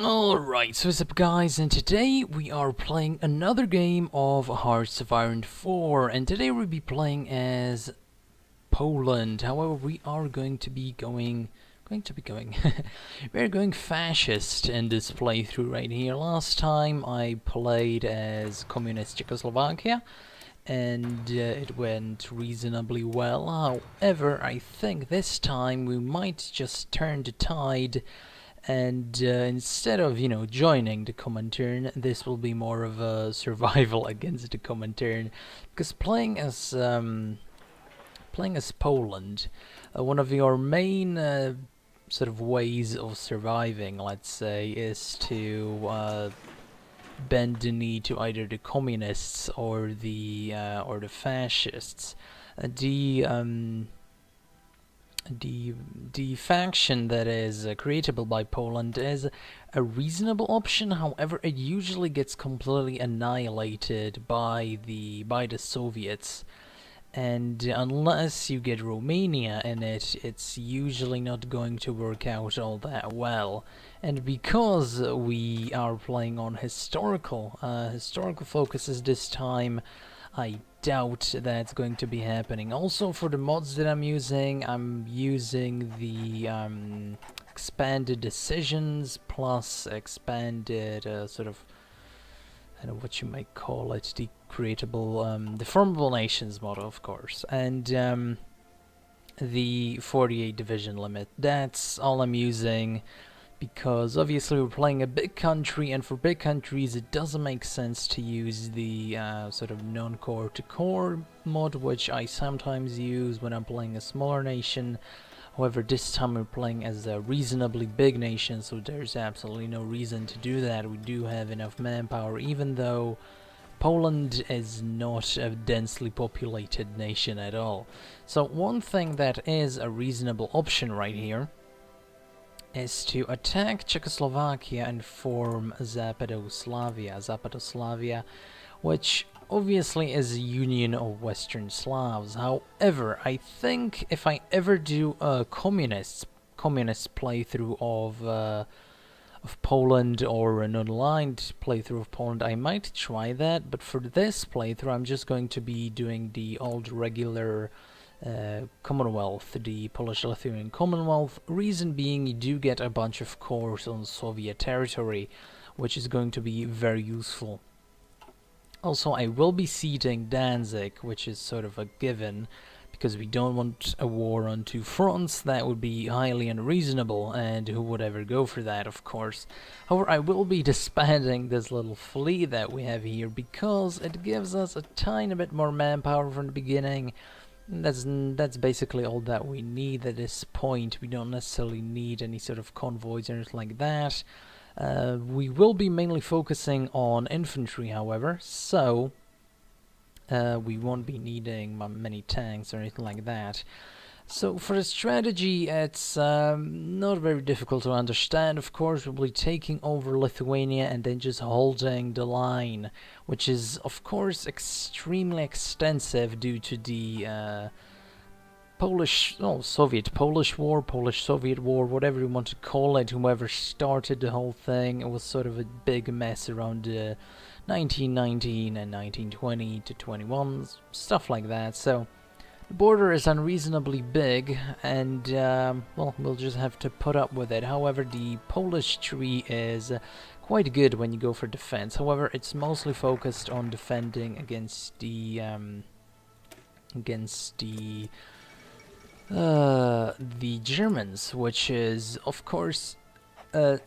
Alright, so what's up guys, and today we are playing another game of Hearts of Iron 4, and today we'll be playing as Poland. However, we are going to be going we're going fascist in this playthrough right here. Last time I played as communist Czechoslovakia, and it went reasonably well. However, I think this time we might just turn the tide, and instead of, joining the Comintern, this will be more of a survival against the Comintern, because playing as Poland, one of your main sort of ways of surviving, let's say, is to bend the knee to either the communists or the fascists. The faction that is creatable by Poland is a reasonable option. However, it usually gets completely annihilated by the Soviets, and unless you get Romania in it, it's usually not going to work out all that well. And because we are playing on historical focuses this time, I doubt that's going to be happening. Also, for the mods that I'm using the expanded decisions plus expanded sort of, I don't know what you might call it, the creatable, the formable nations model, of course, and the 48 division limit. That's all I'm using, because obviously we're playing a big country, and for big countries it doesn't make sense to use the sort of non-core to core mod, which I sometimes use when I'm playing a smaller nation. However, this time we're playing as a reasonably big nation, so there's absolutely no reason to do that. We do have enough manpower, even though Poland is not a densely populated nation at all. So one thing that is a reasonable option right here is to attack Czechoslovakia and form Zapadoslavia, which obviously is a union of Western Slavs. However, I think if I ever do a communist playthrough of Poland, or an online playthrough of Poland, I might try that. But for this playthrough, I'm just going to be doing the old regular Commonwealth, the Polish-Lithuanian Commonwealth. Reason being, you do get a bunch of cores on Soviet territory, which is going to be very useful. Also, I will be ceding Danzig, which is sort of a given, because we don't want a war on two fronts. That would be highly unreasonable, and who would ever go for that, of course. However, I will be disbanding this little fleet that we have here, because it gives us a tiny bit more manpower from the beginning. That's basically all that we need at this point. We don't necessarily need any sort of convoys or anything like that. We will be mainly focusing on infantry, however, so we won't be needing many tanks or anything like that. So for the strategy, it's not very difficult to understand. Of course, we'll be taking over Lithuania and then just holding the line, which is of course extremely extensive due to the Polish-Soviet War, whatever you want to call it. Whoever started the whole thing, it was sort of a big mess around 1919 and 1920 to 21, stuff like that. So the border is unreasonably big, and well, we'll just have to put up with it. However, the Polish tree is quite good when you go for defense. However, it's mostly focused on defending against the Germans, which is of course a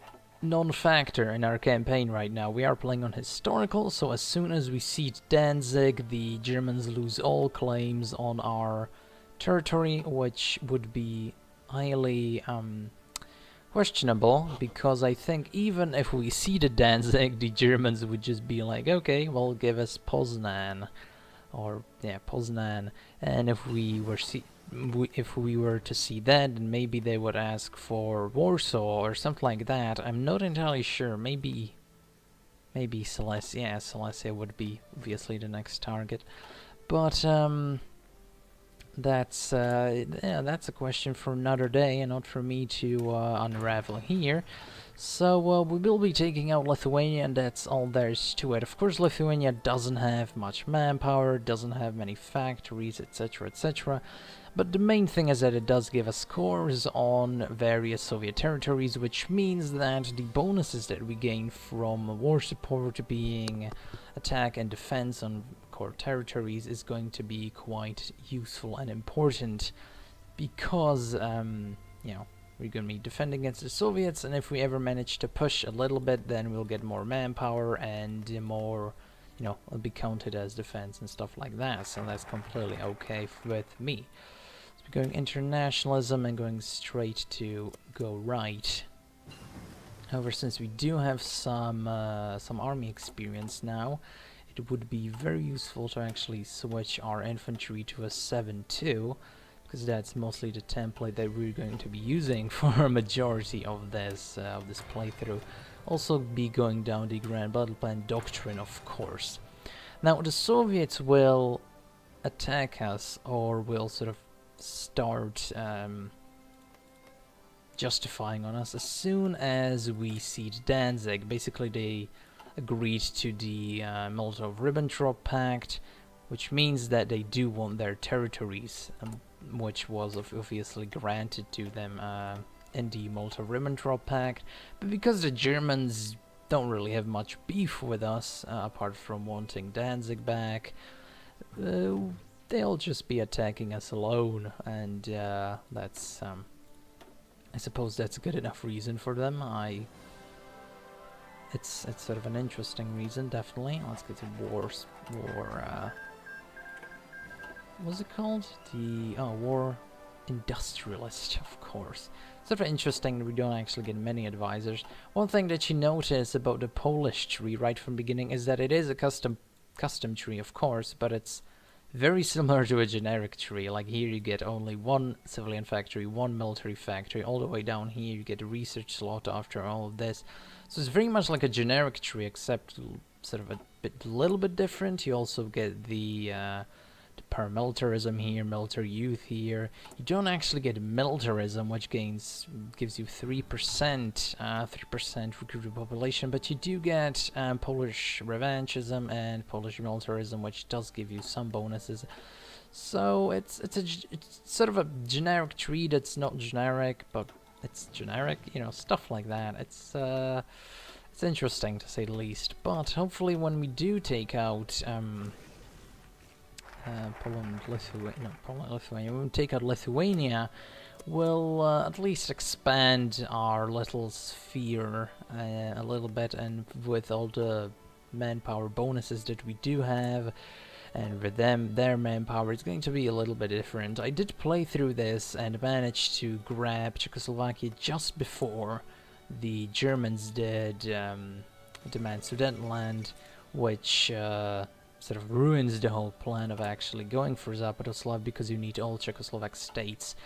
non-factor in our campaign right now. We are playing on historical, so as soon as we cede Danzig, the Germans lose all claims on our territory, which would be highly questionable, because I think even if we ceded Danzig, the Germans would just be like, okay, well, give us Poznan, Poznan, and if we were to see that, then maybe they would ask for Warsaw or something like that. I'm not entirely sure. Maybe Silesia. Yeah, Silesia would be obviously the next target. But that's a question for another day, and not for me to unravel here. So we will be taking out Lithuania, and that's all there is to it. Of course, Lithuania doesn't have much manpower, doesn't have many factories, etc., etc. But the main thing is that it does give us scores on various Soviet territories, which means that the bonuses that we gain from war support, being attack and defense on core territories, is going to be quite useful and important, because we're going to be defending against the Soviets, and if we ever manage to push a little bit, then we'll get more manpower and more, it'll be counted as defense and stuff like that. So that's completely okay with me. So we're going internationalism and going straight to go right. However, since we do have some army experience now, it would be very useful to actually switch our infantry to a 7-2, because that's mostly the template that we're going to be using for a majority of this playthrough. Also be going down the Grand Battle Plan doctrine, of course. Now the Soviets will attack us, or will sort of start justifying on us as soon as we cede Danzig. Basically, they agreed to the Molotov-Ribbentrop Pact, which means that they do want their territories, which was obviously granted to them in the Molotov-Ribbentrop Pact. But because the Germans don't really have much beef with us, apart from wanting Danzig back, they'll just be attacking us alone, and that's I suppose that's a good enough reason for them. It's sort of an interesting reason, definitely. Let's get to what's it called? War Industrialist, of course. Sort of interesting that we don't actually get many advisors. One thing that you notice about the Polish tree right from the beginning is that it is a custom tree, of course, but it's very similar to a generic tree. Like here you get only one civilian factory, one military factory. All the way down here you get a research slot after all of this. So it's very much like a generic tree, except sort of a little bit different. You also get the paramilitarism here, military youth here. You don't actually get militarism, which gives you 3% recruited population, but you do get Polish revanchism and Polish militarism, which does give you some bonuses. So it's sort of a generic tree that's not generic, but it's generic, stuff like that. It's interesting to say the least. But hopefully, when we do take out Poland, Lithuania. When we take out Lithuania, we'll at least expand our little sphere a little bit, and with all the manpower bonuses that we do have, and with their manpower, it's going to be a little bit different. I did play through this and managed to grab Czechoslovakia just before the Germans did demand Sudetenland, which sort of ruins the whole plan of actually going for Zapadoslav, because you need all Czechoslovak states.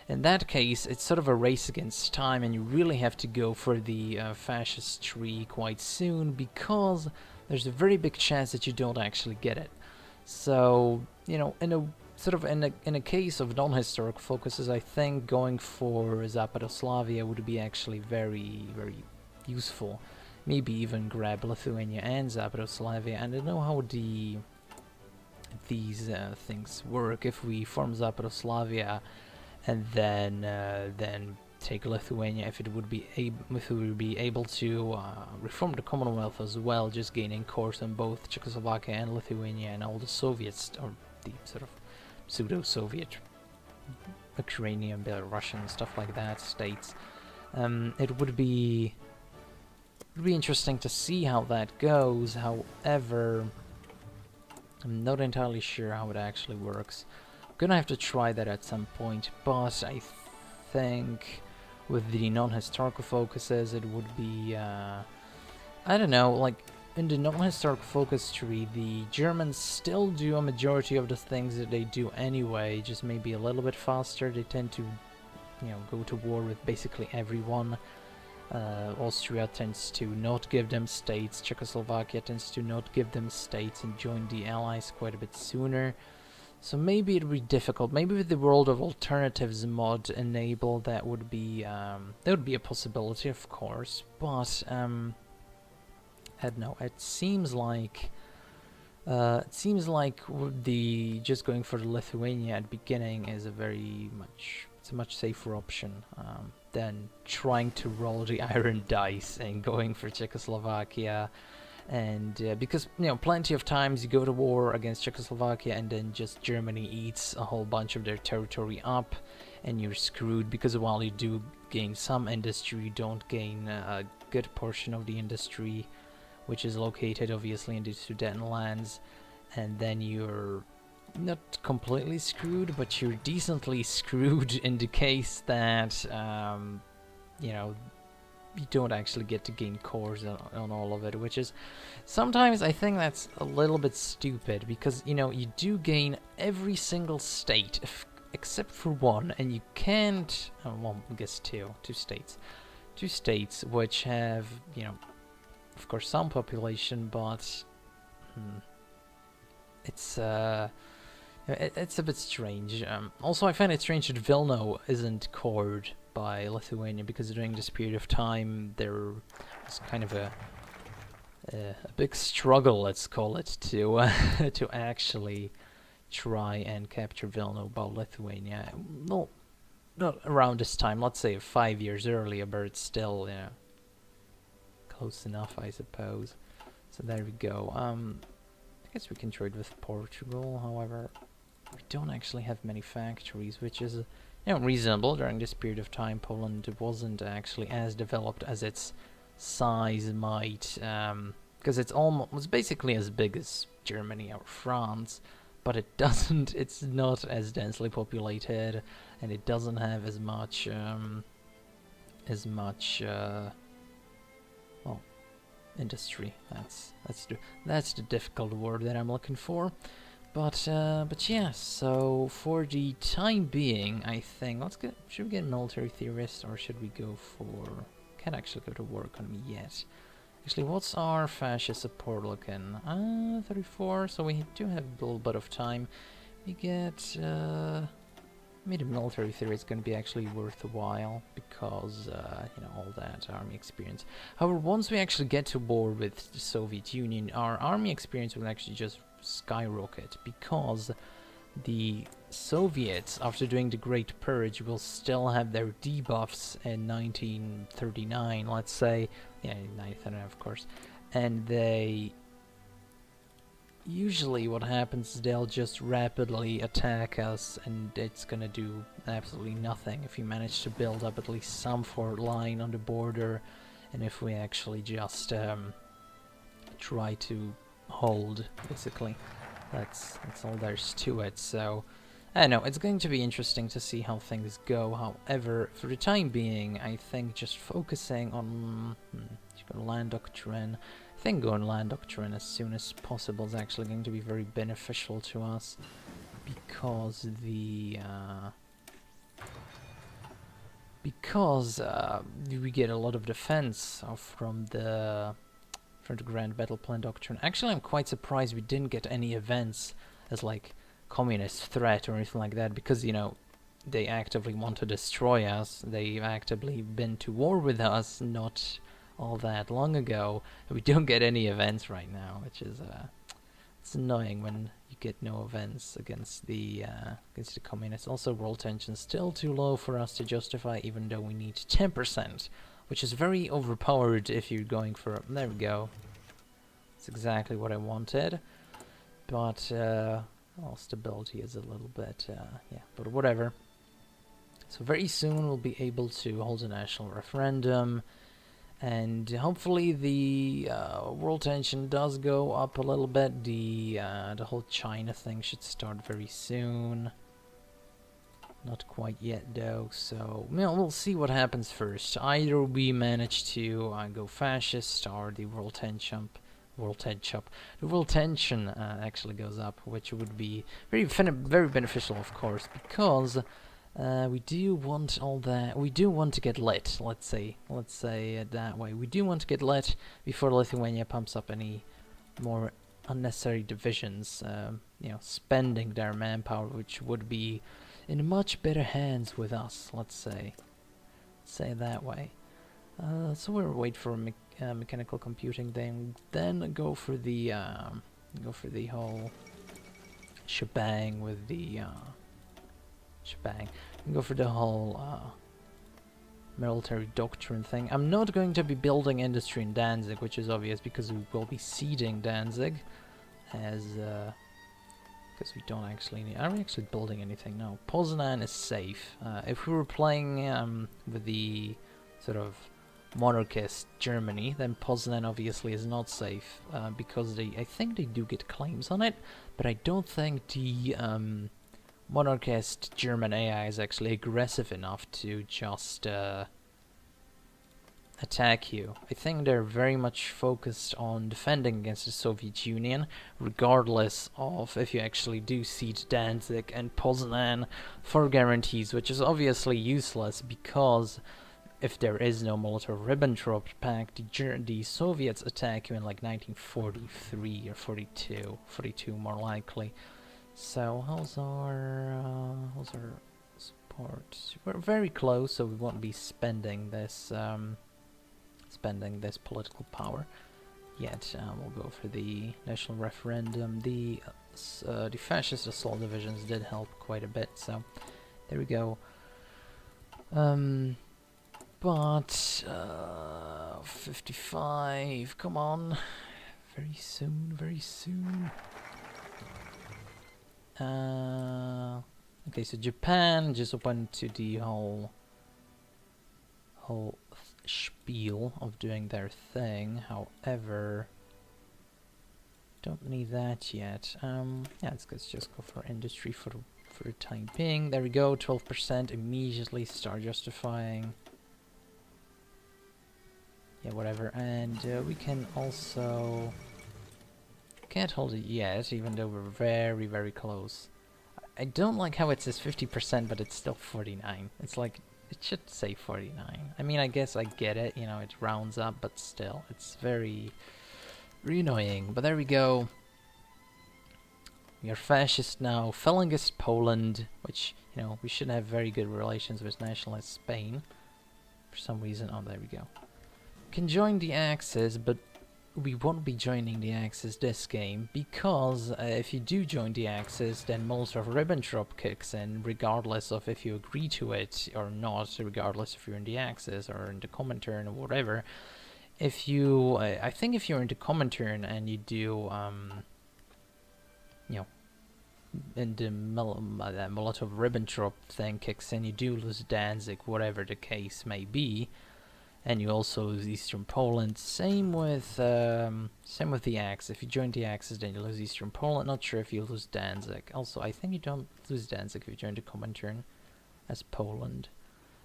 In that case, it's sort of a race against time, and you really have to go for the fascist tree quite soon, because there's a very big chance that you don't actually get it. So, in a case of non-historic focuses, I think going for Zapadoslavia would be actually very, very useful. Maybe even grab Lithuania and Zapadoslavia, and I don't know how these things work. If we form Zapadoslavia and then take Lithuania, if we would be able to reform the Commonwealth as well, just gaining cores on both Czechoslovakia and Lithuania and all the Soviets, or the sort of pseudo-Soviet, Ukrainian, Belarusian, stuff like that, states. It would be interesting to see how that goes. However, I'm not entirely sure how it actually works. I'm gonna have to try that at some point, but I think with the non-historical focuses it would be, I don't know, like in the non-historical focus tree, the Germans still do a majority of the things that they do anyway, just maybe a little bit faster. They tend to, go to war with basically everyone. Austria tends to not give them states, Czechoslovakia tends to not give them states and join the Allies quite a bit sooner. So maybe it'd be difficult. Maybe with the World of Alternatives mod enabled, that would be a possibility, of course. But I don't know. It seems like the just going for Lithuania at the beginning is it's a much safer option than trying to roll the iron dice and going for Czechoslovakia. And because, you know, plenty of times you go to war against Czechoslovakia and then just Germany eats a whole bunch of their territory up and you're screwed, because while you do gain some industry, you don't gain a good portion of the industry, which is located obviously in the Sudetenlands, and then you're not completely screwed, but you're decently screwed in the case that, you know, you don't actually get to gain cores on all of it, which is sometimes I think that's a little bit stupid, because, you know, you do gain every single state except for one, and you can't, well, I guess two states which have, you know, of course some population, but it's a bit strange. Also, I find it strange that Vilno isn't cored by Lithuania, because during this period of time there was kind of a big struggle, let's call it, to to actually try and capture Vilno by Lithuania. Well, not around this time, let's say 5 years earlier, but it's still, you know, close enough, I suppose. So there we go. I guess we can trade with Portugal, however we don't actually have many factories, which is, you know, reasonable. During this period of time, Poland wasn't actually as developed as its size might, because it's basically as big as Germany or France, but it's not as densely populated, and it doesn't have as much, well, industry. That's the difficult word that I'm looking for. But yeah, so for the time being, I think, should we get military theorist, or should we go for, can't actually go to war economy yet. Actually, what's our fascist support looking? 34, so we do have a little bit of time. We get, maybe the military theory is going to be actually worth a while, because, you know, all that army experience. However, once we actually get to war with the Soviet Union, our army experience will actually just skyrocket, because the Soviets, after doing the Great Purge, will still have their debuffs in 1939, let's say. Yeah, 1939, of course. And they usually, what happens is they'll just rapidly attack us, and it's gonna do absolutely nothing if you manage to build up at least some fort line on the border, and if we actually just try to hold, basically. That's all there's to it. So I don't know, it's going to be interesting to see how things go. However, for the time being, I think just focusing on land doctrine. I think going land doctrine as soon as possible is actually going to be very beneficial to us, because we get a lot of defense from the Grand Battle Plan Doctrine. Actually, I'm quite surprised we didn't get any events as, like, communist threat or anything like that, because, you know, they actively want to destroy us. They've actively been to war with us not all that long ago. We don't get any events right now, which is it's annoying when you get no events against the communists. Also, world tension still too low for us to justify, even though we need 10%. Which is very overpowered if you're going for... There we go. It's exactly what I wanted. But, well, stability is a little bit, yeah, but whatever. So very soon we'll be able to hold a national referendum. And hopefully the world tension does go up a little bit. The whole China thing should start very soon. Not quite yet, though, so, you know, we'll see what happens first. Either we manage to go fascist, or the world tension actually goes up, which would be very beneficial, of course, because we do want all that. We do want to get lit. Let's say it that way. We do want to get lit before Lithuania pumps up any more unnecessary divisions, you know, spending their manpower, which would be in much better hands with us, let's say it that way. So we'll wait for mechanical computing, then go for the whole shebang with the go for the whole military doctrine thing. I'm not going to be building industry in Danzig, which is obvious because we will be sieging Danzig, as because we don't actually need. Are we actually building anything? No. Poznan is safe. If we were playing with the sort of monarchist Germany, then Poznan obviously is not safe because I think they do get claims on it, but I don't think the monarchist German AI is actually aggressive enough to just attack you. I think they're very much focused on defending against the Soviet Union, regardless of if you actually do siege Danzig and Poznan for guarantees, which is obviously useless because if there is no Molotov-Ribbentrop Pact, the Soviets attack you in like 1943 or 42 more likely. So how's our support? We're very close, so we won't be spending this political power yet. We'll go for the national referendum. The fascist assault divisions did help quite a bit, so there we go. But 55, come on, very soon. Okay, so Japan just opened to the whole spiel of doing their thing. However, don't need that yet. Yeah, let's just go for industry for the time being. There we go, 12%. Immediately start justifying. Yeah, whatever. And we can also. Can't hold it yet, even though we're very, very close. I don't like how it says 50%, but it's still 49. It's like, it should say 49. I mean, I guess I get it, you know, it rounds up, but still, it's very annoying. But there we go. We are fascist now. Falangist Poland, which, you know, we should have very good relations with nationalist Spain. For some reason, oh, there we go. Can join the Axis, but we won't be joining the Axis this game, because if you do join the Axis, then Molotov-Ribbentrop kicks in, regardless of if you agree to it or not, regardless if you're in the Axis or in the Comintern or whatever. If you, I think if you're in the Comintern and you do, you know, and the Molotov-Ribbentrop thing kicks in, you do lose Danzig, whatever the case may be. And you also lose Eastern Poland. Same with the Axis. If you join the Axis, then you lose Eastern Poland. Not sure if you lose Danzig. Also, I think you don't lose Danzig if you join the Comintern as Poland.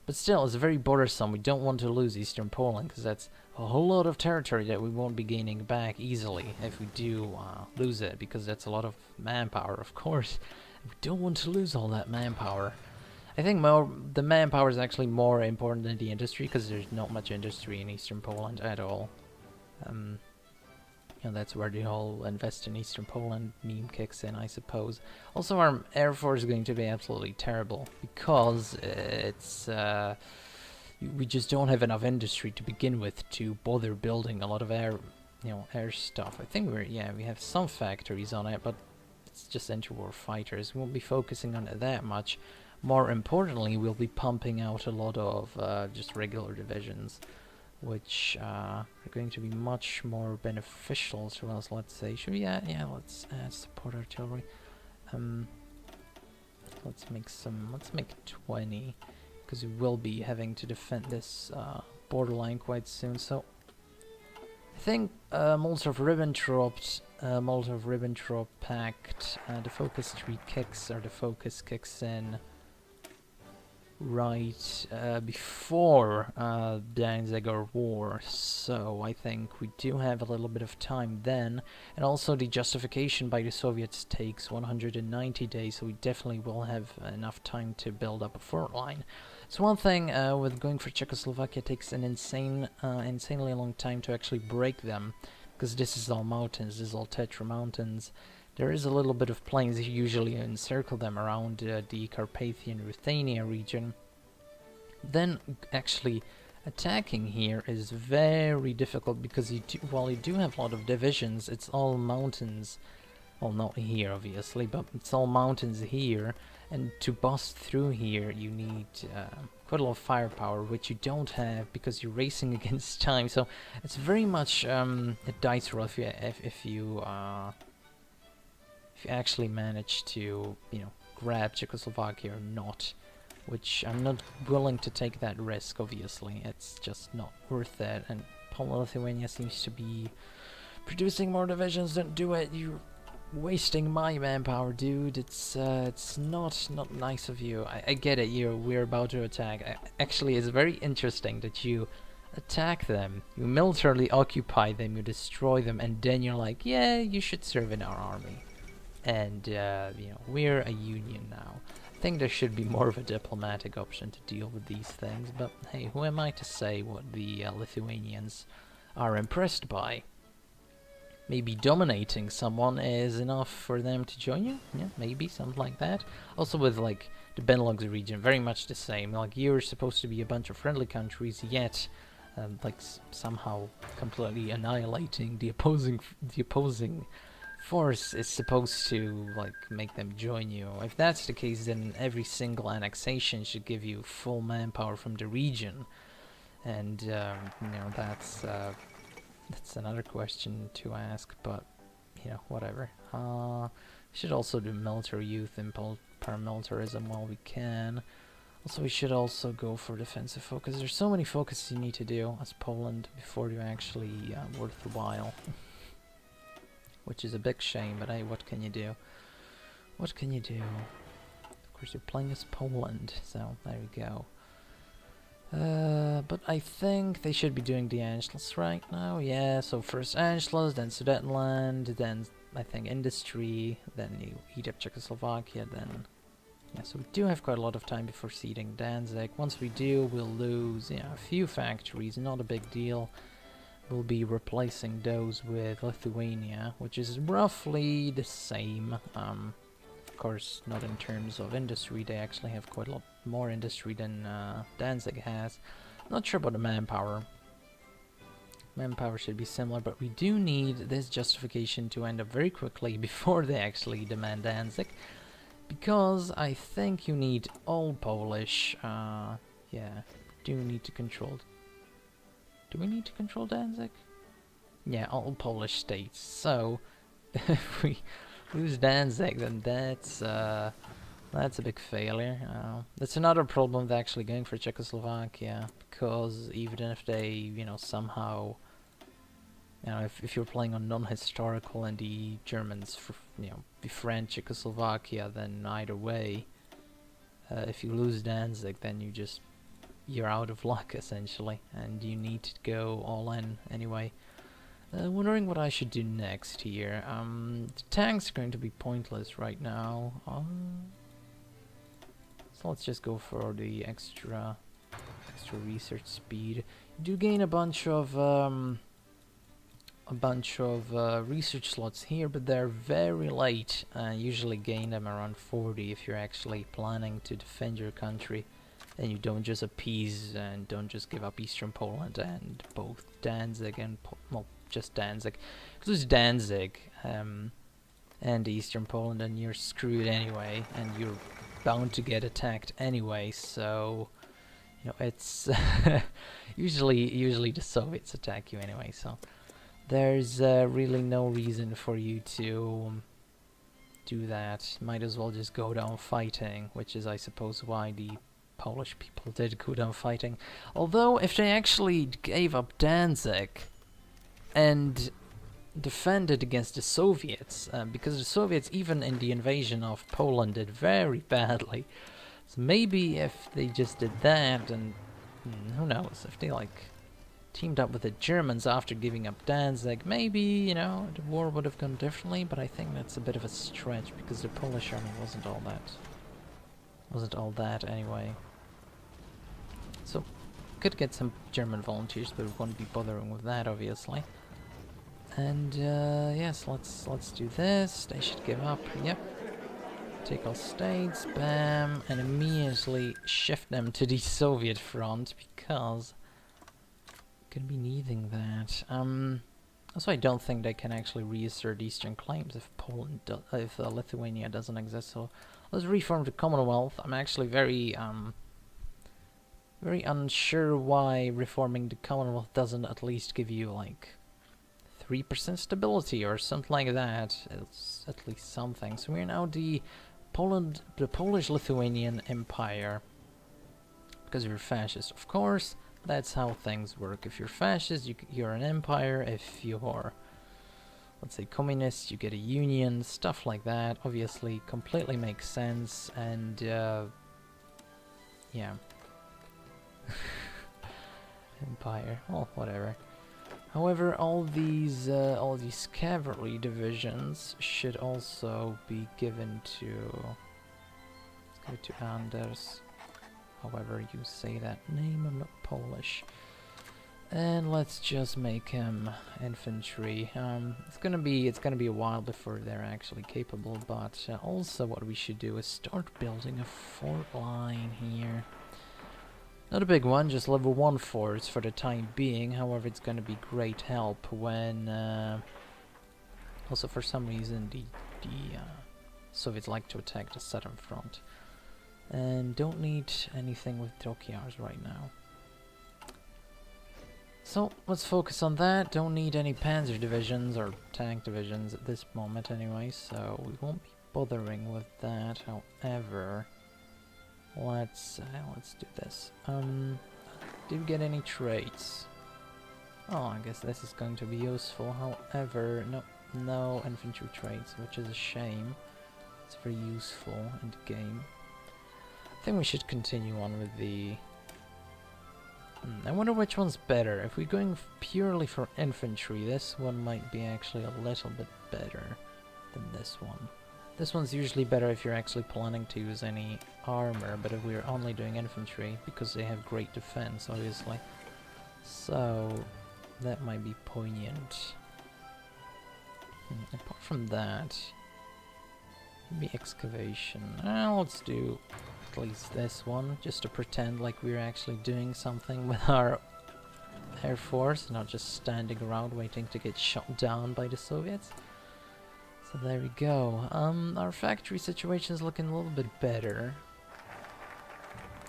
But still, it's very bothersome. We don't want to lose Eastern Poland, because that's a whole lot of territory that we won't be gaining back easily if we do lose it, because that's a lot of manpower, of course. We don't want to lose all that manpower. I think the manpower is actually more important than the industry, because there's not much industry in Eastern Poland at all. And that's where the whole invest in Eastern Poland meme kicks in, I suppose. Also, our Air Force is going to be absolutely terrible, because it's we just don't have enough industry to begin with to bother building a lot of air stuff. I think we have some factories on it, but it's just interwar fighters. We won't be focusing on it that much. More importantly, we'll be pumping out a lot of just regular divisions, which are going to be much more beneficial to us, let's say. Should we let's add support artillery. Let's make 20, because we will be having to defend this borderline quite soon. So I think Molotov-Ribbentrop Pact, the focus 3 kicks, or the focus kicks in right before Danzig War, so I think we do have a little bit of time then. And also the justification by the Soviets takes 190 days, so we definitely will have enough time to build up a front line. So one thing with going for Czechoslovakia, takes an insanely long time to actually break them, because this is all mountains, this is all Tetra mountains. There is a little bit of plains, you usually encircle them around the Carpathian Ruthenia region. Then actually attacking here is very difficult because while you do have a lot of divisions, it's all mountains. Well, not here obviously, but it's all mountains here, and to bust through here you need quite a lot of firepower, which you don't have because you're racing against time. So it's very much a dice roll if you actually manage to, you know, grab Czechoslovakia or not. Which I'm not willing to take that risk, obviously. It's just not worth it, and Poland-Lithuania seems to be producing more divisions. Don't do it, you're wasting my manpower, dude. It's not nice of you. I get it, we're about to attack. Actually, it's very interesting that you attack them, you militarily occupy them, you destroy them, and then you're like, yeah, you should serve in our army. And, you know, we're a union now. I think there should be more of a diplomatic option to deal with these things, but hey, who am I to say what the Lithuanians are impressed by? Maybe dominating someone is enough for them to join you? Yeah, maybe, something like that. Also with, like, the Benelux region, very much the same. Like, you're supposed to be a bunch of friendly countries, yet, like, somehow completely annihilating the opposing force is supposed to, like, make them join you. If that's the case, then every single annexation should give you full manpower from the region, and you know, that's another question to ask, but you know, whatever. Should also do military youth and paramilitarism while we can. Also, we should also go for defensive focus. There's so many focuses you need to do as Poland before you're actually worthwhile. Which is a big shame, but hey, what can you do? What can you do? Of course, you're playing as Poland, so there we go. But I think they should be doing the Anschluss right now. Yeah, so first Anschluss, then Sudetenland, then I think industry, then you eat up Czechoslovakia, then... Yeah, so we do have quite a lot of time before ceding Danzig. Once we do, we'll lose, yeah, a few factories, not a big deal. We'll be replacing those with Lithuania, which is roughly the same. Of course, not in terms of industry. They actually have quite a lot more industry than Danzig has. Not sure about the manpower. Manpower should be similar, but we do need this justification to end up very quickly before they actually demand Danzig, because I think you need all Polish. Yeah, do need to control. Do we need to control Danzig? Yeah, all Polish states. So, if we lose Danzig, then that's a big failure. That's another problem with actually going for Czechoslovakia, because even if they, you know, somehow, you know, if you're playing on non-historical and the Germans, you know, befriend Czechoslovakia, then either way, if you lose Danzig, then you're out of luck, essentially, and you need to go all in anyway. Wondering what I should do next here. The tanks are going to be pointless right now. So let's just go for the extra research speed. You do gain a bunch of research slots here, but they're very late. Usually gain them around 40 if you're actually planning to defend your country. And you don't just appease and don't just give up Eastern Poland and both Danzig and well, just Danzig. Because it's Danzig and Eastern Poland, and you're screwed anyway, and you're bound to get attacked anyway. So, you know, it's usually the Soviets attack you anyway. So there's really no reason for you to do that. Might as well just go down fighting, which is, I suppose, why the Polish people did go down fighting. Although, if they actually gave up Danzig and defended against the Soviets, because the Soviets, even in the invasion of Poland, did very badly. So maybe if they just did that, and who knows, if they like teamed up with the Germans after giving up Danzig, maybe, you know, the war would have gone differently, but I think that's a bit of a stretch, because the Polish army wasn't all that anyway. So, could get some German volunteers, but we won't be bothering with that, obviously. And yes, let's do this. They should give up. Yep. Take all states, bam, and immediately shift them to the Soviet front because gonna be needing that. Also, I don't think they can actually reassert Eastern claims if if Lithuania doesn't exist. So let's reform the Commonwealth. I'm actually very unsure why reforming the Commonwealth doesn't at least give you like 3% stability or something like that. It's at least something. So we're now the Polish-Lithuanian Empire. Because you're fascist, of course. That's how things work. If you're fascist, you're an empire. If you're, let's say, communist, you get a union. Stuff like that. Obviously, completely makes sense. And yeah. Empire. Well, whatever. However, all these cavalry divisions should also be given to. Let's give it to Anders. However you say that name, I'm not Polish. And let's just make him infantry. It's gonna be a while before they're actually capable. But also, what we should do is start building a fort line here. Not a big one, just level 1 forts for the time being. However, it's gonna be great help when also for some reason the Soviets like to attack the southern front. And don't need anything with Drokiars right now. So let's focus on that. Don't need any panzer divisions or tank divisions at this moment anyway, so we won't be bothering with that. However, let's do this. Did we get any traits? Oh, I guess this is going to be useful. However, no infantry traits, which is a shame. It's very useful in the game. I think we should continue on with the... I wonder which one's better. If we're going purely for infantry, this one might be actually a little bit better than this one. This one's usually better if you're actually planning to use any armor, but if we're only doing infantry, because they have great defense, obviously. So, that might be poignant. Apart from that, maybe excavation. Let's do at least this one, just to pretend like we're actually doing something with our air force, not just standing around waiting to get shot down by the Soviets. So there we go. Our factory situation is looking a little bit better.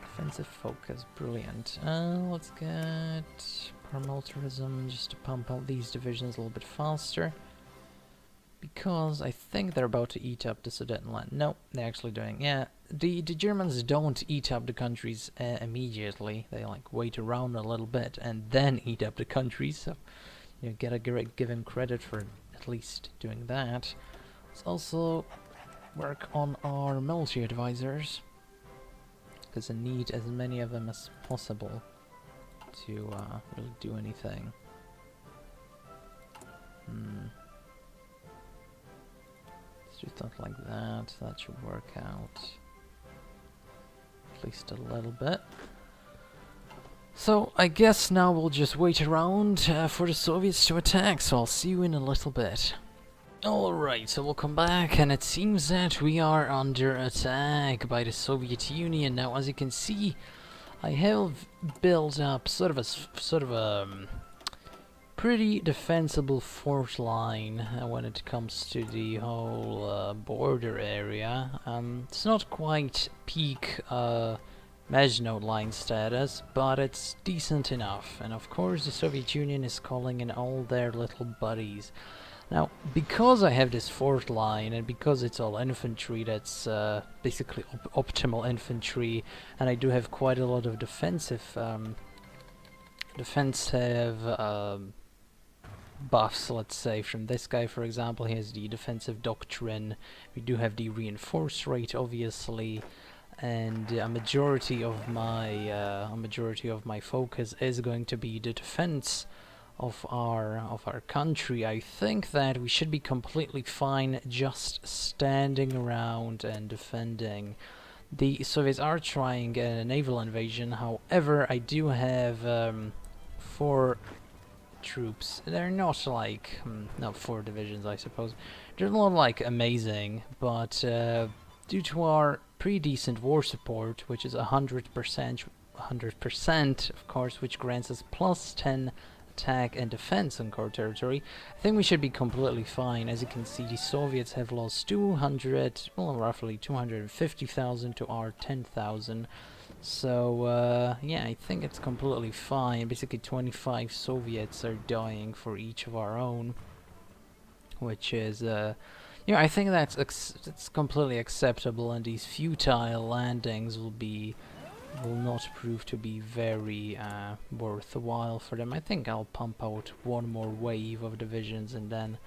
Defensive focus, brilliant. Let's get paramilitarism just to pump out these divisions a little bit faster. Because I think they're about to eat up the Sudetenland. No, they're actually doing. Yeah, the Germans don't eat up the countries immediately. They like wait around a little bit and then eat up the countries. So you gotta give them credit for at least doing that. Let's also work on our military advisors, because I need as many of them as possible to really do anything. Let's do something like that. That should work out at least a little bit. So I guess now we'll just wait around for the Soviets to attack, so I'll see you in a little bit. Alright, so we'll come back, and it seems that we are under attack by the Soviet Union. Now, as you can see, I have built up sort of a pretty defensible fort line when it comes to the whole border area. It's not quite peak Maginot Line status, but it's decent enough. And of course the Soviet Union is calling in all their little buddies. Now, because I have this fort line, and because it's all infantry, that's basically optimal infantry, and I do have quite a lot of defensive buffs, let's say, from this guy, for example. He has the defensive doctrine. We do have the reinforce rate, obviously. And a majority of my focus is going to be the defense of our country. I think that we should be completely fine just standing around and defending. The Soviets are trying a naval invasion. However, I do have 4 troops. They're not like, no, 4 divisions, I suppose. They're not like amazing, but due to our pretty decent war support, which is 100%, of course, which grants us plus 10 attack and defense on core territory, I think we should be completely fine. As you can see, the Soviets have lost 200, well, roughly 250,000 to our 10,000. So, yeah, I think it's completely fine. Basically, 25 Soviets are dying for each of our own, which is, I think that's completely acceptable, and these futile landings will not prove to be very worthwhile for them. I think I'll pump out one more wave of divisions and then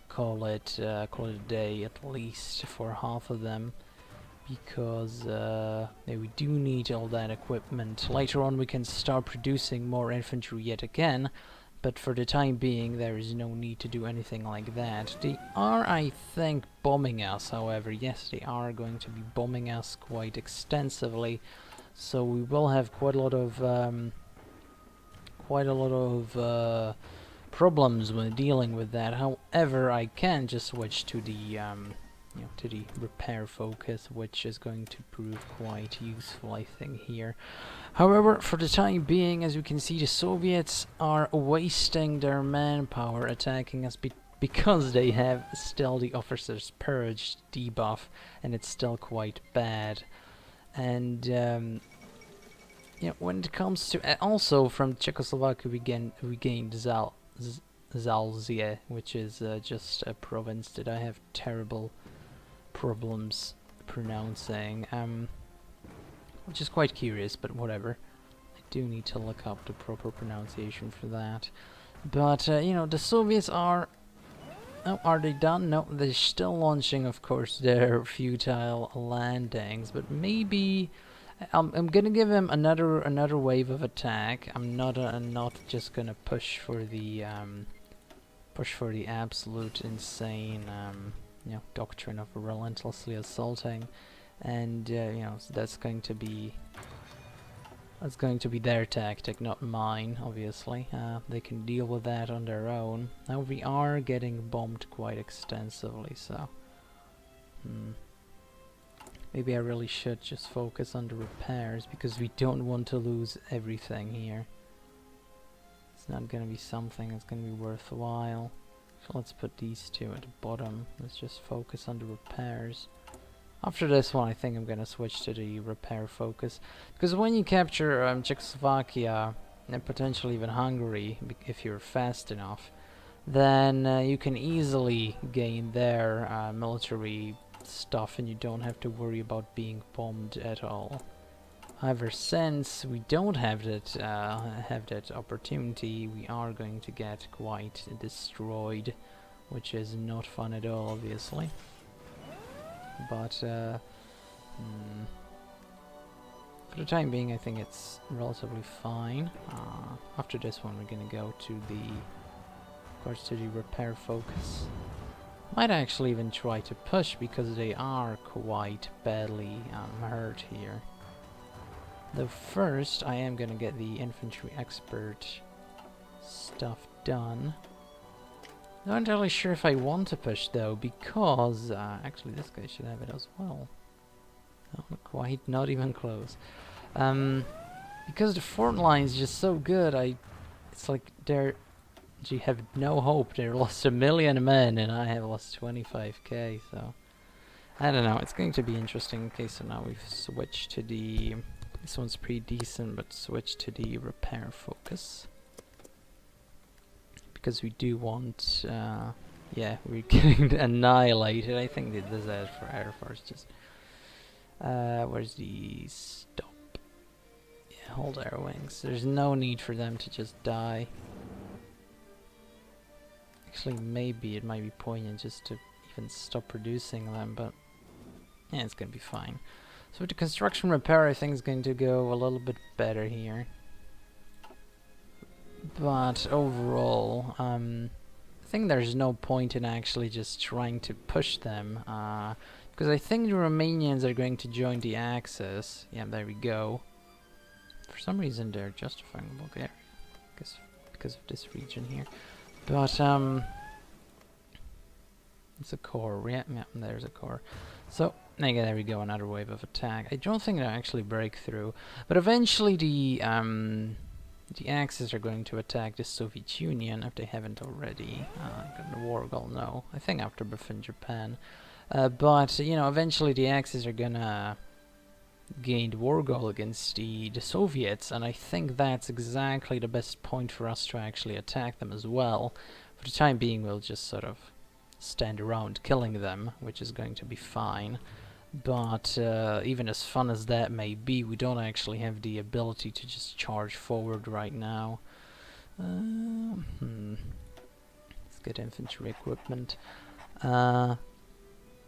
call it a day at least for half of them, because yeah, we do need all that equipment. Later on we can start producing more infantry yet again, but for the time being there is no need to do anything like that. They are, I think, bombing us, however. Yes, they are going to be bombing us quite extensively, so we will have quite a lot of problems when dealing with that. However, I can just switch to the to the repair focus, which is going to prove quite useful, I think, here. However, for the time being, as you can see, the Soviets are wasting their manpower attacking us because they have still the Officers Purge debuff, and it's still quite bad. And when it comes to also from Czechoslovakia, we gained Zalzie, which is just a province that I have terrible problems pronouncing, which is quite curious, but whatever. I do need to look up the proper pronunciation for that. But the Soviets are... Oh, are they done? No, they're still launching, of course, their futile landings, but maybe I'm gonna give them another wave of attack. I'm not just gonna push for the absolute insane doctrine of relentlessly assaulting, and so that's going to be their tactic, not mine, obviously. They can deal with that on their own. Now we are getting bombed quite extensively, so maybe I really should just focus on the repairs, because we don't want to lose everything here. It's not gonna be something that's gonna be worthwhile. So let's put these two at the bottom. Let's just focus on the repairs. After this one, I think I'm gonna switch to the repair focus, because when you capture Czechoslovakia and potentially even Hungary, if you're fast enough, then you can easily gain their military stuff, and you don't have to worry about being bombed at all. However, since we don't have that opportunity, we are going to get quite destroyed, which is not fun at all, obviously. But for the time being, I think it's relatively fine. After this one, we're gonna go to the repair focus. Might actually even try to push, because they are quite badly hurt here. Though first, I am gonna get the infantry expert stuff done. Not entirely sure if I want to push though, because actually this guy should have it as well. No, not quite, not even close. Because the front line is just so good, it's like you have no hope. They lost 1 million men, and I have lost 25k. So I don't know. It's going to be interesting. Okay, so now we've switched to the. This one's pretty decent, but switch to the repair focus, because we do want, yeah, we're getting annihilated. I think they did that for Air Force. Just, where's the stop? Yeah, hold air wings. There's no need for them to just die. Actually, maybe it might be poignant just to even stop producing them, but yeah, it's gonna be fine. So with the construction repair, I think is going to go a little bit better here. But overall, I think there's no point in actually just trying to push them, because I think the Romanians are going to join the Axis. Yeah, there we go. For some reason they're justifying Bulgaria. because of this region here. But it's a core. Yeah, there's a core. So there we go, another wave of attack. I don't think they'll actually break through, but eventually the Axis are going to attack the Soviet Union if they haven't already. The war goal, no. I think after Befriend Japan. But you know, eventually the Axis are gonna gain the war goal against the Soviets, and I think that's exactly the best point for us to actually attack them as well. For the time being, we'll just sort of stand around killing them, which is going to be fine. But even as fun as that may be, we don't actually have the ability to just charge forward right now. Let's get infantry equipment.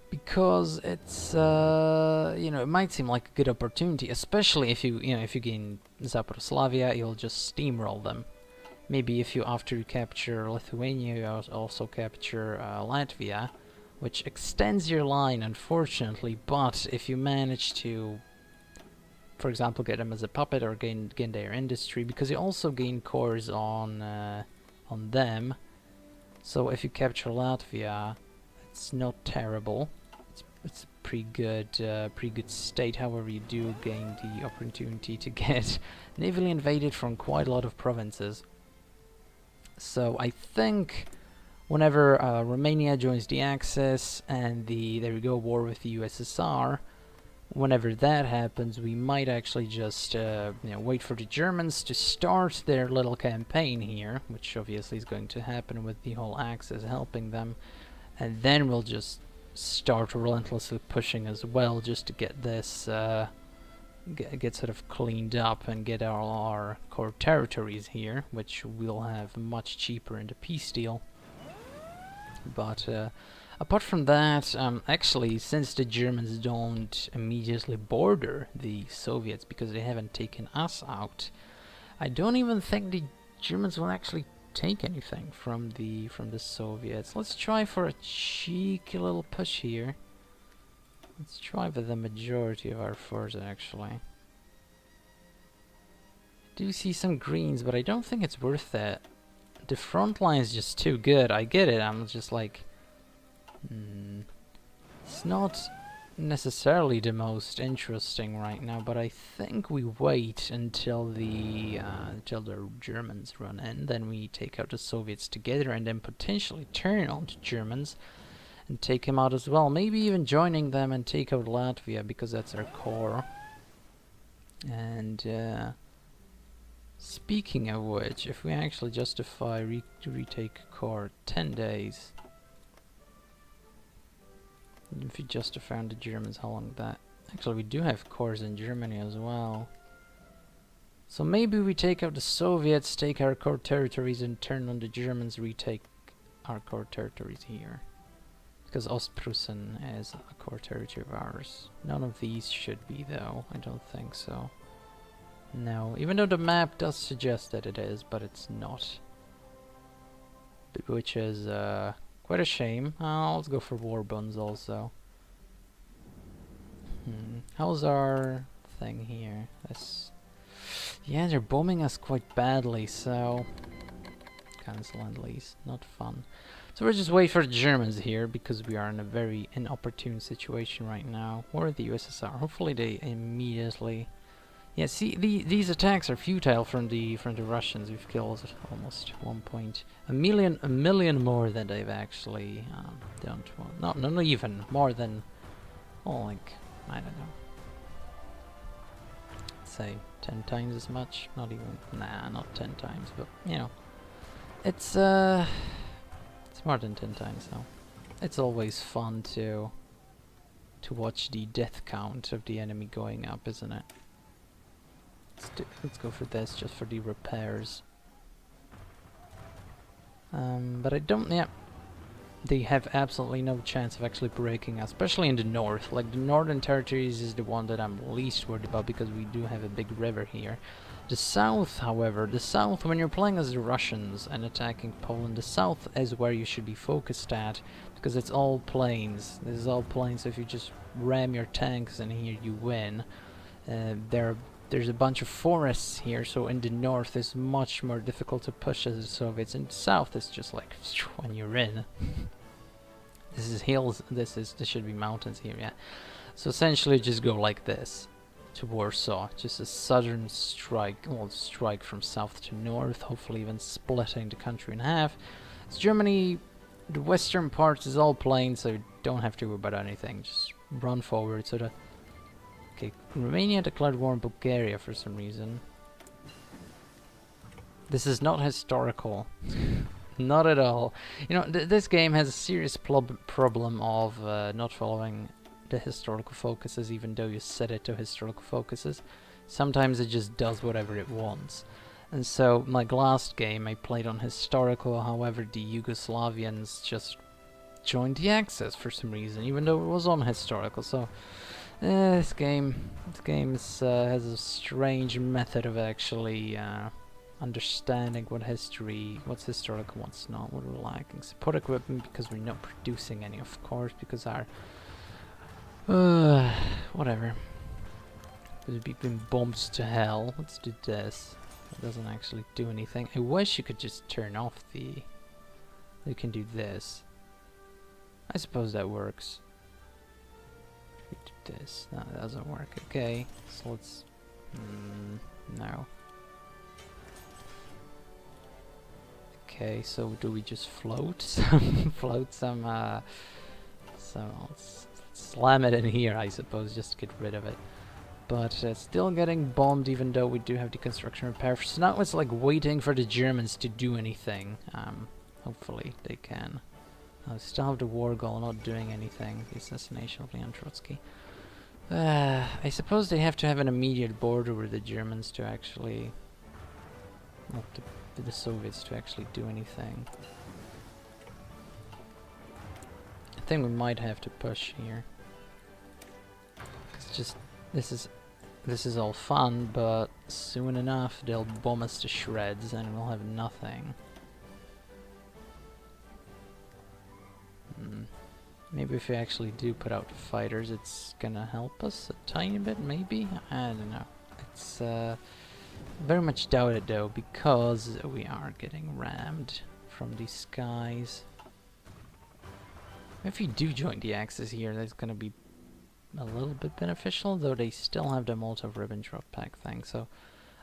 Because it's you know, it might seem like a good opportunity, especially if you gain Zaporoslavia, you'll just steamroll them. Maybe if you, after you capture Lithuania, you also capture Latvia, which extends your line, unfortunately. But if you manage to, for example, get them as a puppet or gain their industry, because you also gain cores on them. So if you capture Latvia, it's not terrible. It's a pretty good state. However, you do gain the opportunity to get navally invaded from quite a lot of provinces. So I think whenever Romania joins the Axis and there we go, war with the USSR, whenever that happens, we might actually just wait for the Germans to start their little campaign here, which obviously is going to happen with the whole Axis helping them, and then we'll just start relentlessly pushing as well, just to get this get sort of cleaned up and get our core territories here, which we'll have much cheaper in the peace deal. But apart from that, actually, since the Germans don't immediately border the Soviets because they haven't taken us out, I don't even think the Germans will actually take anything from the Soviets. Let's try for a cheeky little push here. Let's try with the majority of our forces, actually. I do see some greens, but I don't think it's worth it. The front line is just too good. I get it. I'm just like... it's not necessarily the most interesting right now, but I think we wait until the Germans run in, then we take out the Soviets together, and then potentially turn on the Germans and take him out as well. Maybe even joining them and take out Latvia, because that's our core. And speaking of which, if we actually justify retake core 10 days, if you justify on the Germans, how long that? Actually, we do have cores in Germany as well. So maybe we take out the Soviets, take our core territories, and turn on the Germans, retake our core territories here. Because Ostprussen is a core territory of ours. None of these should be, though. I don't think so. No, even though the map does suggest that it is, but it's not. Which is quite a shame. Let's go for war bonds also. How's our thing here? Yeah, they're bombing us quite badly, so... cancel and lease. Not fun. So we'll just wait for the Germans here, because we are in a very inopportune situation right now. Or the USSR. Hopefully they immediately... Yeah, see, these attacks are futile from the Russians. We've killed almost 1 million more than they've actually done. Well, not even more than, oh, like, I don't know, say 10 times as much. Not even, nah, not 10 times, but you know, it's more than 10 times though. It's always fun to watch the death count of the enemy going up, isn't it? Let's go for this, just for the repairs. But I don't, yeah. They have absolutely no chance of actually breaking us, especially in the north. Like, the northern territories is the one that I'm least worried about, because we do have a big river here. The south, however, when you're playing as the Russians and attacking Poland, the south is where you should be focused at, because it's all plains. This is all plains, so if you just ram your tanks in here, you win. There are there's a bunch of forests here, so in the north it's much more difficult to push as the Soviets. In the south it's just like when you're in. This is hills, this should be mountains here, yeah. So essentially just go like this to Warsaw, just a southern strike, well, strike from south to north, hopefully even splitting the country in half. It's Germany, the western part is all plain, so you don't have to worry about anything, just run forward. So the okay, Romania declared war on Bulgaria for some reason. This is not historical. Not at all. You know, this game has a serious problem of not following the historical focuses, even though you set it to historical focuses. Sometimes it just does whatever it wants. And so, my last game I played on historical, however the Yugoslavians just joined the Axis for some reason, even though it was on historical. So, this game has a strange method of actually understanding what's historical, what's not, what we're lacking. Support equipment, because we're not producing any, of course, because our whatever. We've been bombed to hell. Let's do this. It doesn't actually do anything. I wish you could just turn off the... You can do this. I suppose that works. We do this. No, that doesn't work. Okay, so let's... no. Okay, so do we just float? Float some, so let's slam it in here, I suppose, just to get rid of it. But still getting bombed, even though we do have the construction repair. So now it's like waiting for the Germans to do anything. Hopefully they can. Still have the war goal, not doing anything. The assassination of Leon Trotsky. I suppose they have to have an immediate border with the Germans to actually... Not the Soviets to actually do anything. I think we might have to push here. It's just this is all fun, but soon enough they'll bomb us to shreds and we'll have nothing. Maybe if we actually do put out fighters, it's gonna help us a tiny bit, maybe? I don't know. It's very much doubted though, because we are getting rammed from the skies. If you do join the Axis here, that's gonna be a little bit beneficial, though they still have the Molotov-Ribbentrop Pact thing, so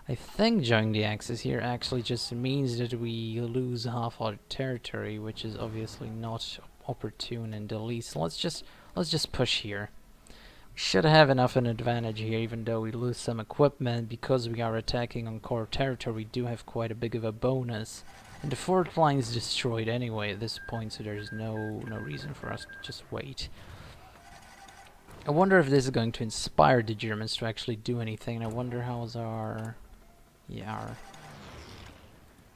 I think joining the Axis here actually just means that we lose half our territory, which is obviously not opportune in the least. So let's just push here. We should have enough an advantage here, even though we lose some equipment. Because we are attacking on core territory, we do have quite a big of a bonus. And the fort line is destroyed anyway at this point, so there's no reason for us to just wait. I wonder if this is going to inspire the Germans to actually do anything. I wonder how's our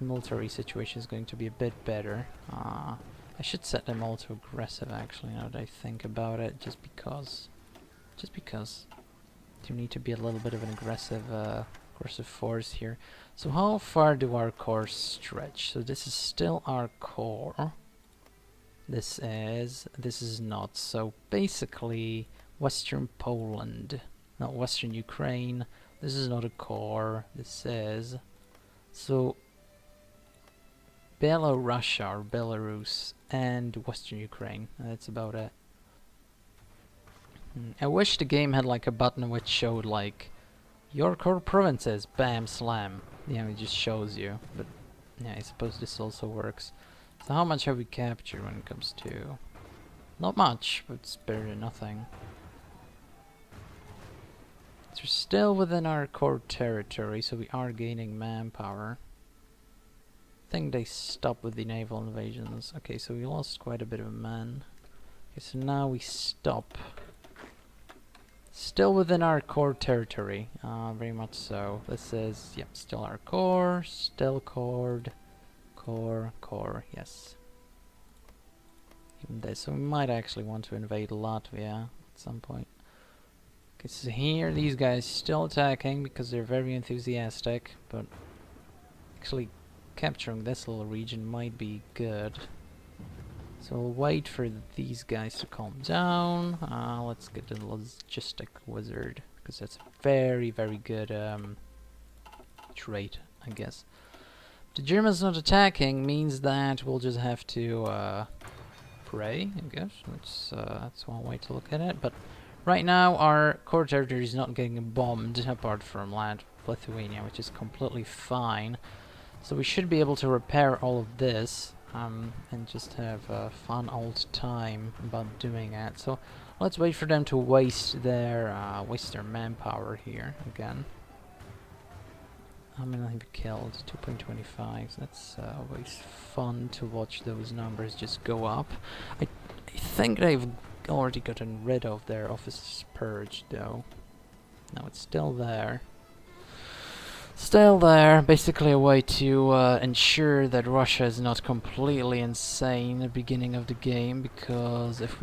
military situation is going to be a bit better. I should set them all to aggressive actually, now that I think about it, just because you need to be a little bit of an aggressive force here. So how far do our cores stretch? So this is still our core. This is not. So basically Western Poland, not Western Ukraine. This is not a core. This is so Belorussia or Belarus and Western Ukraine. That's about it. I wish the game had like a button which showed like your core provinces, bam, slam. Yeah, it just shows you. But yeah, I suppose this also works. So how much have we captured when it comes to... Not much, but it's better than nothing. So we're still within our core territory, so we are gaining manpower. I think they stopped with the naval invasions. Okay, so we lost quite a bit of men. Okay, so now we stop. Still within our core territory, very much so. This is, yep, still our core, still core, yes. Even this, so we might actually want to invade Latvia at some point. Okay, so here, these guys still attacking because they're very enthusiastic, but actually capturing this little region might be good. So we'll wait for these guys to calm down. Let's get the logistic wizard because that's a very, very good trait, I guess. The Germans not attacking means that we'll just have to pray, I guess. That's one way to look at it. But right now, our core territory is not getting bombed, apart from land Lithuania, which is completely fine. So we should be able to repair all of this and just have a fun old time about doing it. So let's wait for them to waste their manpower here again. How many have you killed? 2.25. That's always fun to watch those numbers just go up. I think they've already gotten rid of their officers purge, though. No, it's still there. Still there. Basically a way to ensure that Russia is not completely insane at the beginning of the game, because if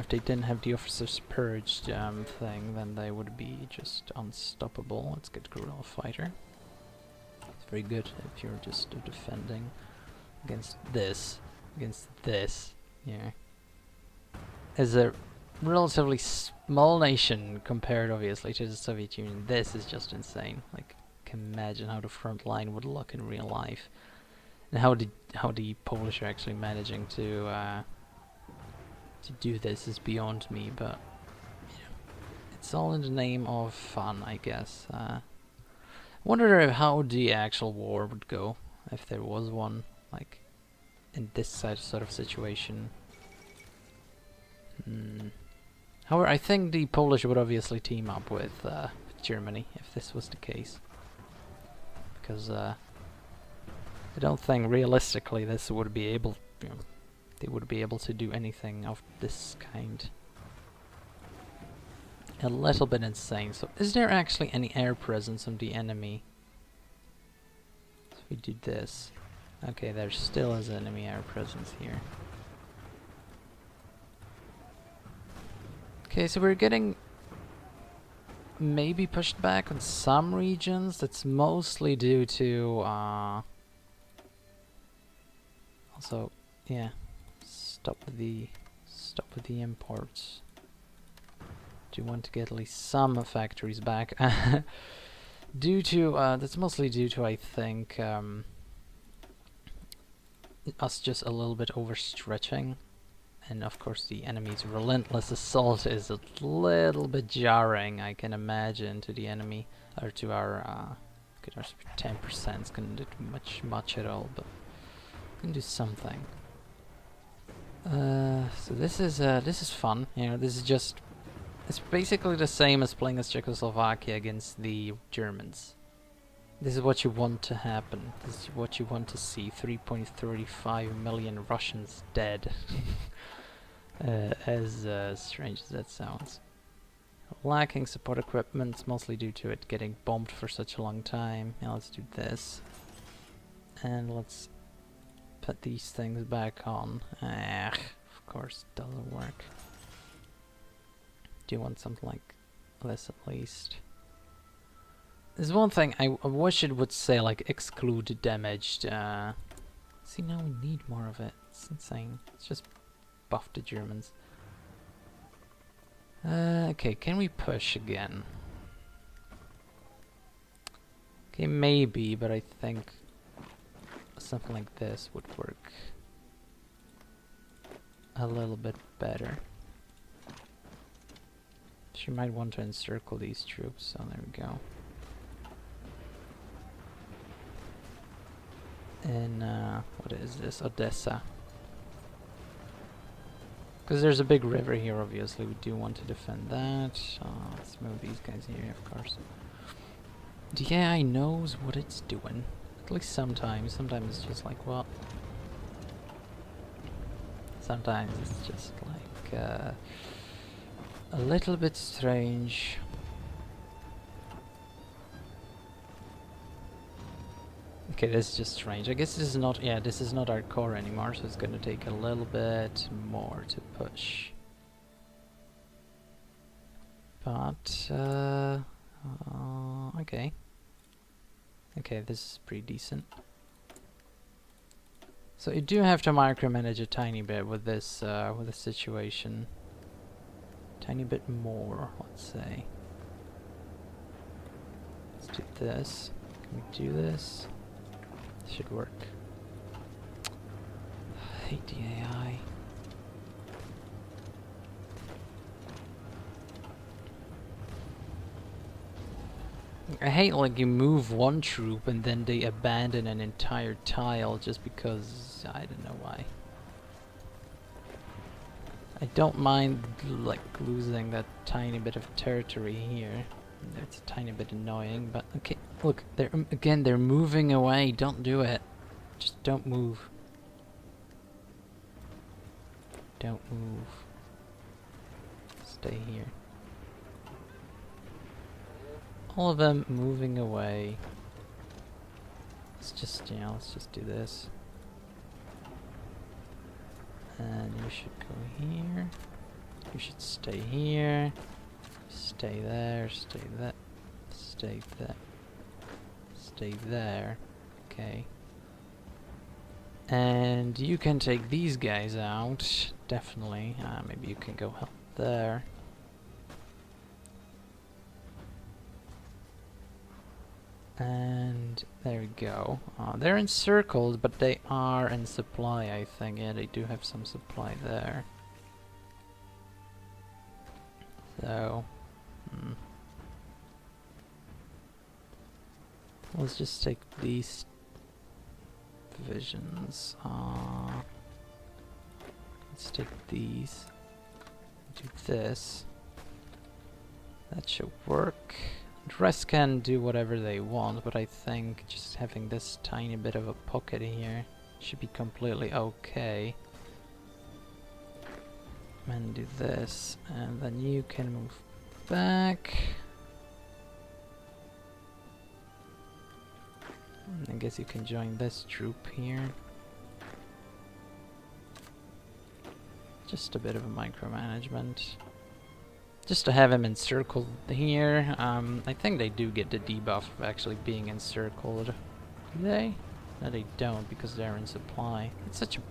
they didn't have the officers purged thing, then they would be just unstoppable. Let's get Guerrilla Fighter. It's very good if you're just defending against this. Yeah. As a relatively small nation compared, obviously, to the Soviet Union, this is just insane. Like, can imagine how the front line would look in real life, and how the Polish are actually managing to do this is beyond me. But you know, it's all in the name of fun, I guess. Wonder how the actual war would go if there was one, like in this sort of situation. However, I think the Polish would obviously team up with Germany if this was the case, because I don't think realistically this would be able, they would be able to do anything of this kind. A little bit insane. So, is there actually any air presence of the enemy? So we do this. Okay, there still is enemy air presence here. Okay, so we're getting maybe pushed back on some regions. That's mostly due to also, yeah, stop with the imports. Do want to get at least some factories back. Due to that's mostly due to, I think, us just a little bit overstretching. And of course the enemy's relentless assault is a little bit jarring, I can imagine, to the enemy, or to our 10% couldn't do much at all, but can do something. So this is fun. You know, this is just, it's basically the same as playing as Czechoslovakia against the Germans. This is what you want to happen. This is what you want to see. 3.35 million Russians dead. As strange as that sounds. Lacking support equipment, mostly due to it getting bombed for such a long time. Now let's do this. And let's put these things back on. Of course it doesn't work. Do you want something like this at least? There's one thing I wish it would say, like, exclude damaged. See, now we need more of it. It's insane. It's just buff the Germans. Okay, can we push again? Okay, maybe, but I think something like this would work a little bit better. She might want to encircle these troops, so there we go. In, what is this? Odessa. Because there's a big river here, obviously. We do want to defend that. Let's move these guys here, of course. The AI knows what it's doing. At least sometimes. Sometimes it's just like, well... Sometimes it's just like, a little bit strange. Okay, this is just strange. I guess this is not, yeah, this is not our core anymore, so it's gonna take a little bit more to push. But, okay. Okay, this is pretty decent. So you do have to micromanage a tiny bit with this situation. Tiny bit more, let's say. Let's do this. Can we do this? Should work. I hate the AI. I hate like you move one troop and then they abandon an entire tile just because I don't know why. I don't mind like losing that tiny bit of territory here. It's a tiny bit annoying, but okay. Look, they're moving away. Don't do it. Just don't move. Don't move. Stay here. All of them moving away. Let's just, let's just do this. And you should go here. You should stay here. Stay there, stay there, stay there, stay there. Okay. And you can take these guys out, definitely. Maybe you can go help there. And there we go. They're encircled, but they are in supply, I think. Yeah, they do have some supply there. So, let's just take these divisions. Let's take these. Do this. That should work. The rest can do whatever they want, but I think just having this tiny bit of a pocket here should be completely okay. And do this, and then you can move back. I guess you can join this troop here. Just a bit of a micromanagement. Just to have him encircled here. I think they do get the debuff of actually being encircled. Do they? No, they don't, because they're in supply. It's such a...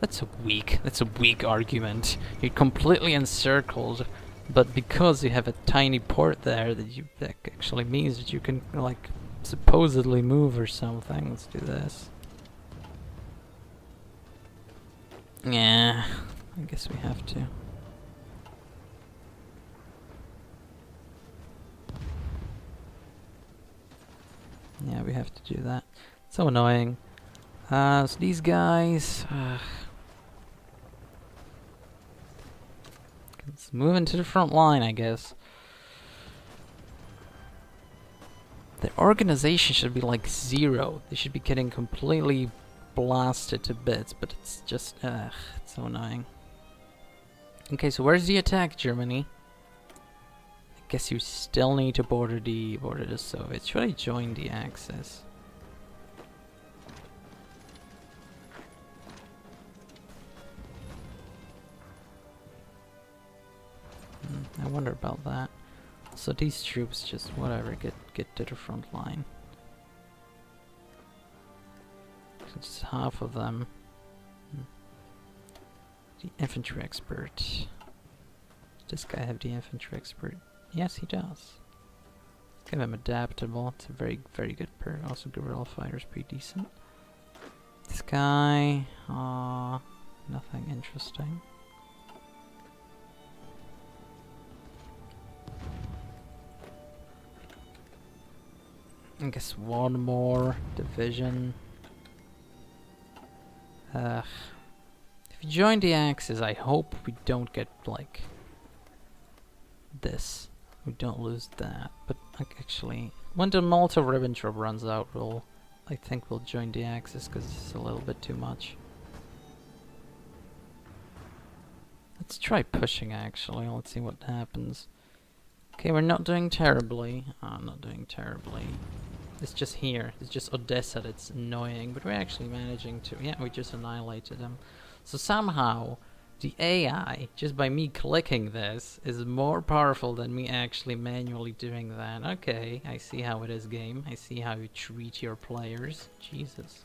That's a weak argument. You're completely encircled, but because you have a tiny port there, that actually means that you can, like, supposedly move or something. Let's do this. Yeah, I guess we have to. Yeah, we have to do that. So annoying. So these guys... let's move into the front line, I guess. The organization should be like 0. They should be getting completely blasted to bits, but it's just... it's so annoying. Okay, so where's the attack, Germany? I guess you still need to border the Soviets. Should I join the Axis? I wonder about that. So these troops just whatever get to the front line. So just half of them. The infantry expert. Does this guy have the infantry expert? Yes, he does. Give him adaptable. It's a very good perk. Also, guerrilla fighter's pretty decent. This guy, nothing interesting. I guess one more division. If you join the Axis, I hope we don't get like this. We don't lose that. But like, actually, when the Molotov-Ribbentrop runs out, I think we'll join the Axis because it's a little bit too much. Let's try pushing actually. Let's see what happens. Okay, we're not doing terribly. Not doing terribly. It's just here. It's just Odessa that's annoying, but we're actually managing to... Yeah, we just annihilated them. So somehow, the AI, just by me clicking this, is more powerful than me actually manually doing that. Okay, I see how it is, game. I see how you treat your players. Jesus.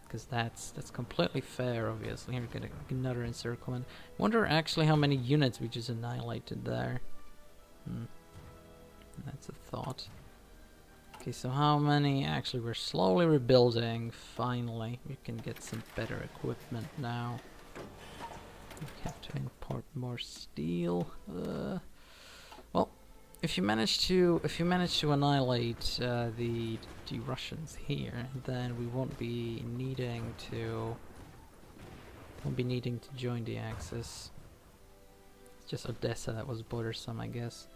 Because that's completely fair, obviously. Here we get another encirclement. Wonder actually how many units we just annihilated there. That's a thought. Okay, so how many? Actually, we're slowly rebuilding. Finally, we can get some better equipment now. We have to import more steel. Well, if you manage to annihilate the Russians here, then we won't be needing to join the Axis. It's just Odessa that was bothersome, I guess.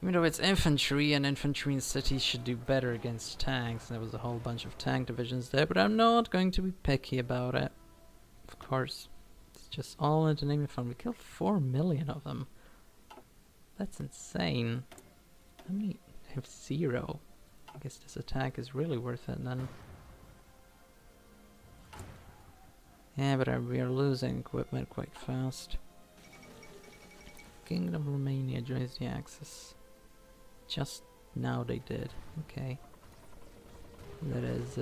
Even though it's infantry, and infantry in cities should do better against tanks, there was a whole bunch of tank divisions there, but I'm not going to be picky about it. Of course, it's just all in the name of fun. We killed 4 million of them. That's insane. How many? I have 0. I guess this attack is really worth it then. Yeah, but we are losing equipment quite fast. Kingdom of Romania joins the Axis. Just now they did. Okay. That is,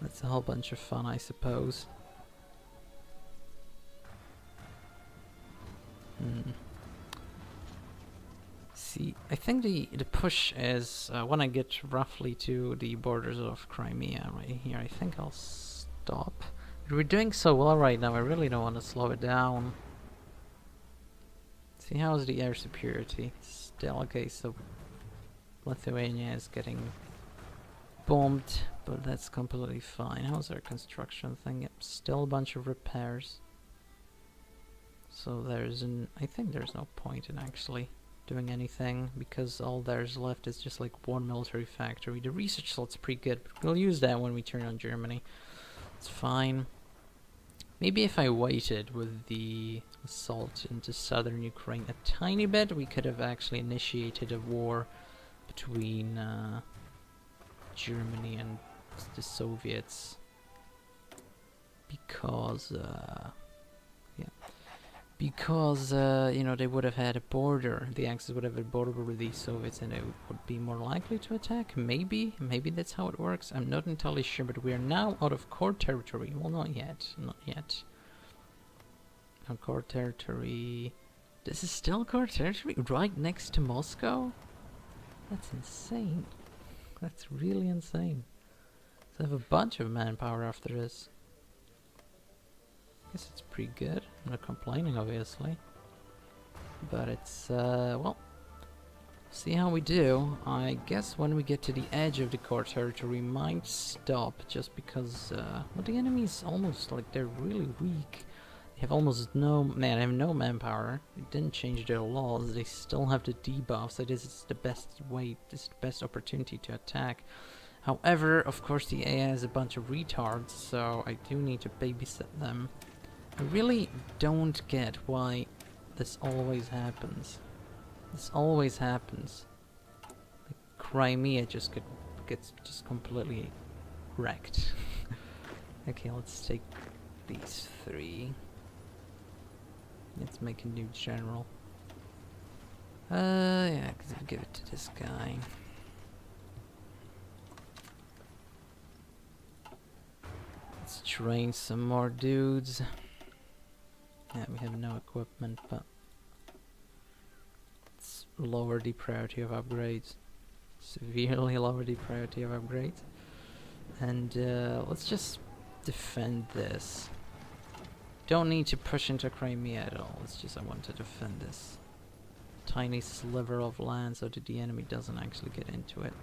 that's a whole bunch of fun, I suppose. See, I think the push is, when I get roughly to the borders of Crimea right here, I think I'll stop. But we're doing so well right now, I really don't want to slow it down. See, how's the air superiority? Still okay, so Lithuania is getting bombed, but that's completely fine. How's our construction thing? Yep, still a bunch of repairs. So I think there's no point in actually doing anything, because all there's left is just like one military factory. The research slot's pretty good, but we'll use that when we turn on Germany. It's fine. Maybe if I waited with the assault into southern Ukraine a tiny bit, we could have actually initiated a war between Germany and the Soviets. Because, you know, they would have had a border, the Axis would have a border with the Soviets, and it would be more likely to attack. Maybe that's how it works. I'm not entirely sure, but we are now out of core territory. Well, not yet. Our core territory. This is still core territory? Right next to Moscow? That's insane. That's really insane. So I have a bunch of manpower after this. Guess it's pretty good. I'm not complaining, obviously. But it's, well, see how we do. I guess when we get to the edge of the core territory, we might stop, just because, well, the enemy's almost, like, they're really weak. They have almost no, they have no manpower. They didn't change their laws. They still have the debuff, so this is the best way, this is the best opportunity to attack. However, of course, the AI has a bunch of retards, so I do need to babysit them. I really don't get why this always happens. This always happens. Like, Crimea just gets just completely wrecked. Okay, let's take these 3. Let's make a new general. Yeah, I'll give it to this guy. Let's train some more dudes. Yeah, we have no equipment, but let's lower the priority of upgrades. Severely lower the priority of upgrades. And let's just defend this. Don't need to push into Crimea at all. It's just I want to defend this tiny sliver of land so that the enemy doesn't actually get into it.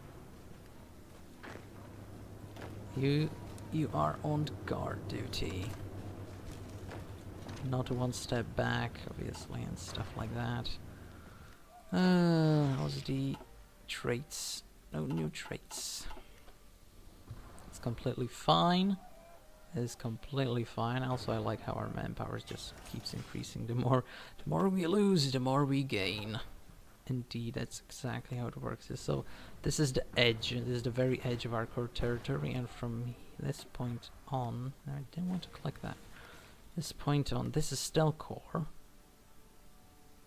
You are on guard duty. Not one step back, obviously, and stuff like that. How's the traits? No new traits. It's completely fine. It is completely fine. Also, I like how our manpower just keeps increasing. The more we lose, the more we gain. Indeed, that's exactly how it works. So this is the edge. This is the very edge of our core territory, and from this point on, I didn't want to click that. This point on, this is still core.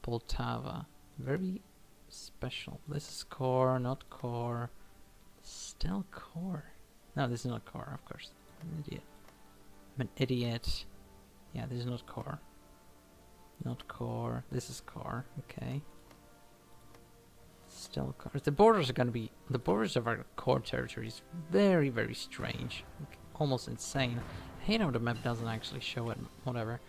Poltava, very special. This is core, not core. Still core. No, this is not core, of course. I'm an idiot. I'm an idiot. Yeah, this is not core. Not core. This is core. Okay. Still core. The borders are going to be... The borders of our core territory is very, very strange. Like, almost insane. I hate how the map doesn't actually show it. Whatever.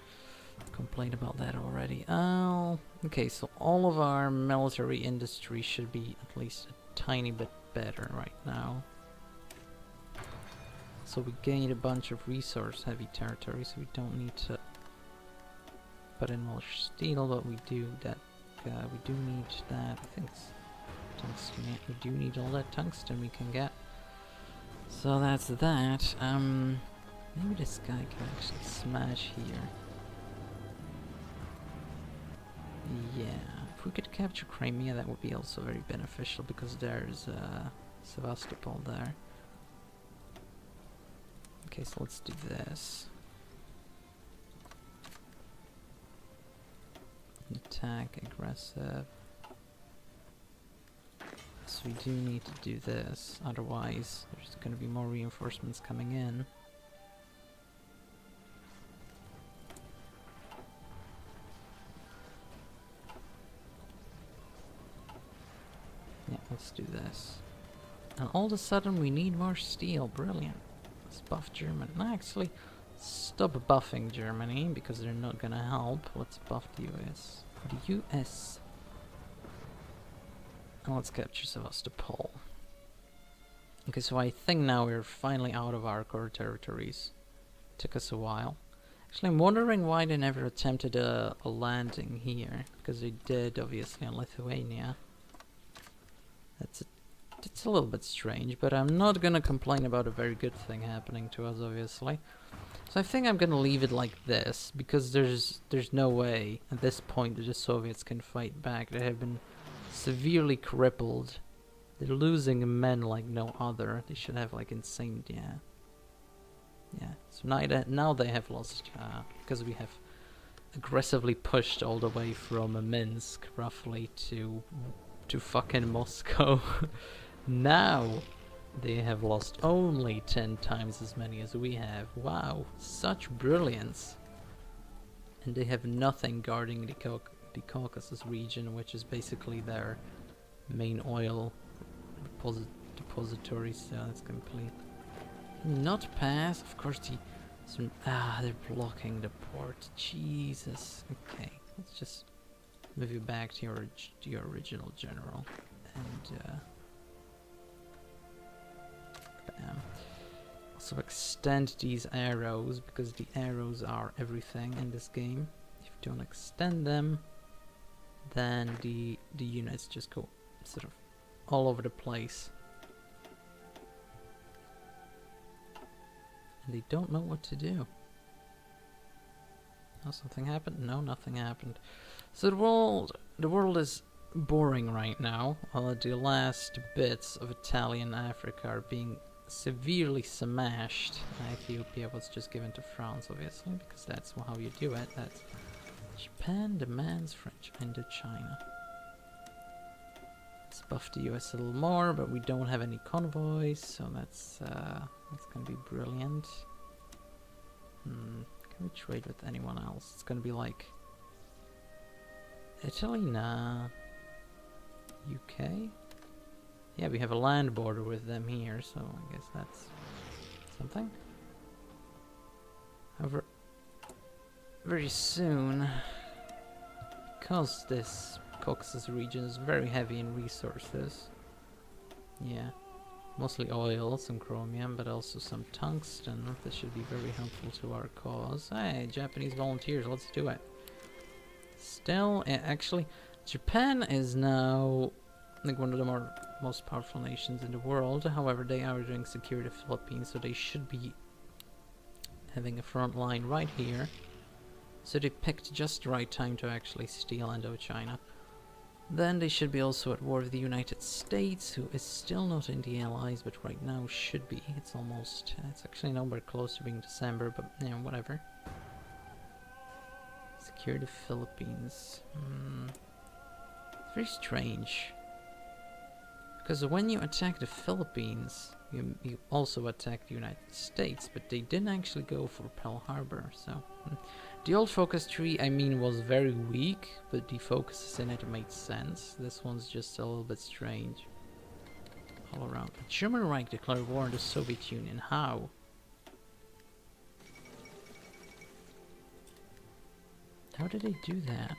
Complained about that already. Oh, okay, so all of our military industry should be at least a tiny bit better right now. So we gained a bunch of resource-heavy territory, so we don't need to put in more steel, but we do that. We do need that. I think it's tungsten. Yeah, we do need all that tungsten we can get. So that's that. Maybe this guy can actually smash here. Yeah, if we could capture Crimea, that would be also very beneficial because there's Sevastopol there. Okay, so let's do this. Attack, aggressive. So we do need to do this, otherwise there's going to be more reinforcements coming in. Yeah, let's do this. And all of a sudden we need more steel. Brilliant. Let's buff Germany. No, actually, stop buffing Germany because they're not gonna help. Let's buff the US. The US. And let's capture Sevastopol. Okay, so I think now we're finally out of our core territories. Took us a while. Actually, I'm wondering why they never attempted a landing here. Because they did, obviously, on Lithuania. It's a little bit strange, but I'm not gonna complain about a very good thing happening to us, obviously. So I think I'm gonna leave it like this, because there's no way at this point that the Soviets can fight back. They have been severely crippled. They're losing men like no other. They should have like insane, yeah. So now they have lost, because we have aggressively pushed all the way from Minsk, roughly, to fucking Moscow. Now they have lost only 10 times as many as we have. Wow, such brilliance. And they have nothing guarding the Caucasus region, which is basically their main oil depository, so that's complete. Not pass, of course. They're blocking the port. Jesus. Okay, let's just move you back to your original general, and bam. Also extend these arrows because the arrows are everything in this game. If you don't extend them, then the units just go sort of all over the place. And they don't know what to do. Oh, something happened? No, nothing happened. So the world is boring right now. The last bits of Italian Africa are being severely smashed. Ethiopia was just given to France, obviously, because that's how you do it. That's Japan demands French Indochina. Let's buff the US a little more, but we don't have any convoys, so that's gonna be brilliant. Can we trade with anyone else? It's gonna be like Italy? Nah. UK? Yeah, we have a land border with them here, so I guess that's something. However, very soon, because this Caucasus region is very heavy in resources, yeah, mostly oil, some chromium, but also some tungsten. This should be very helpful to our cause. Hey, Japanese volunteers, let's do it. Still, actually, Japan is now like one of the most powerful nations in the world. However, they are doing secure the Philippines, so they should be having a front line right here. So they picked just the right time to actually steal Indochina. Then they should be also at war with the United States, who is still not in the Allies, but right now should be. It's actually nowhere close to being December, but yeah, whatever. Secure the Philippines. It's very strange. Because when you attack the Philippines, you also attack the United States, but they didn't actually go for Pearl Harbor, so The old focus tree, I mean, was very weak, but the focuses in it made sense. This one's just a little bit strange. All around. The German Reich declared war on the Soviet Union. How? How did they do that?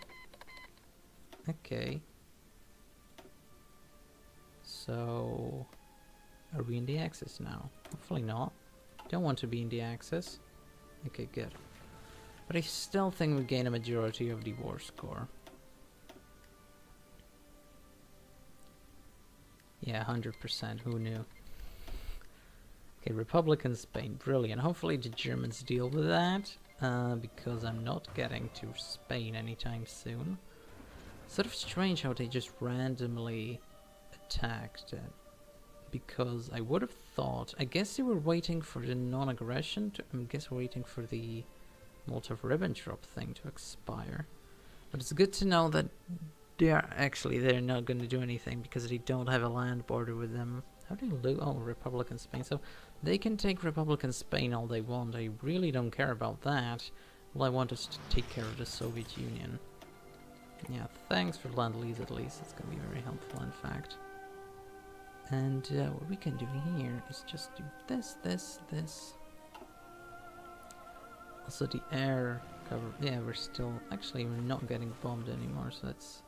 Okay. So, are we in the Axis now? Hopefully not. Don't want to be in the Axis. Okay, good. But I still think we gain a majority of the war score. Yeah, 100%. Who knew? Okay, Republican Spain. Brilliant. Hopefully the Germans deal with that. Because I'm not getting to Spain anytime soon. Sort of strange how they just randomly attacked it. Because I would have thought... I guess they were waiting for the non-aggression. I guess waiting for the Molotov-Ribbentrop thing to expire. But it's good to know that they're not going to do anything because they don't have a land border with them. How do you lose? Oh, Republican Spain. So they can take Republican Spain all they want. I really don't care about that. All I want is to take care of the Soviet Union. Yeah, thanks for Lend-Lease at least. It's going to be very helpful, in fact. And what we can do here is just do this, this, this. Also the air cover. Yeah, we're still... Actually, we're not getting bombed anymore, so that's...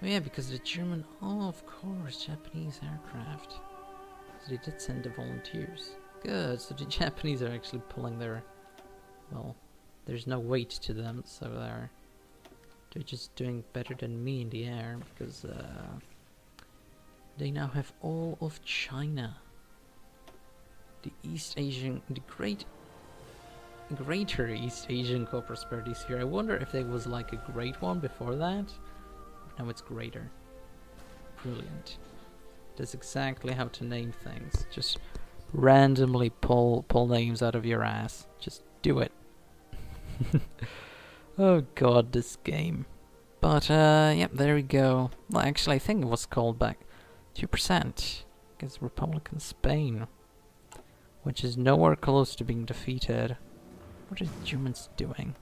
Oh yeah, because the German... Oh, of course, Japanese aircraft. So they did send the volunteers. Good, so the Japanese are actually pulling their... Well, there's no weight to them, so they're just doing better than me in the air, because they now have all of China. The East Asian... The Greater East Asian Co-Prosperity Sphere. I wonder if there was like a great one before that. Now it's greater. Brilliant. That's exactly how to name things. Just randomly pull names out of your ass. Just do it. Oh god, this game. But yep, there we go. Well, actually I think it was called back 2% against Republican Spain, which is nowhere close to being defeated. What are the Germans doing?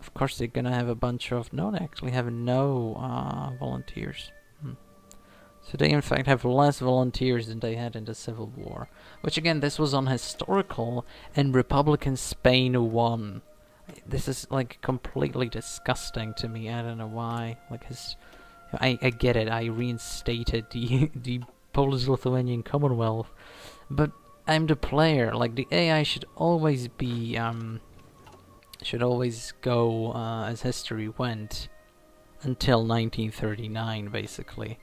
Of course they're gonna have a bunch of... No, they actually have no volunteers. So they in fact have less volunteers than they had in the Civil War. Which again, this was on historical, and Republican Spain won. This is like completely disgusting to me. I don't know why. Like I get it. I reinstated the Polish-Lithuanian Commonwealth, but I'm the player. Like the AI should always be should always go as history went until 1939, basically.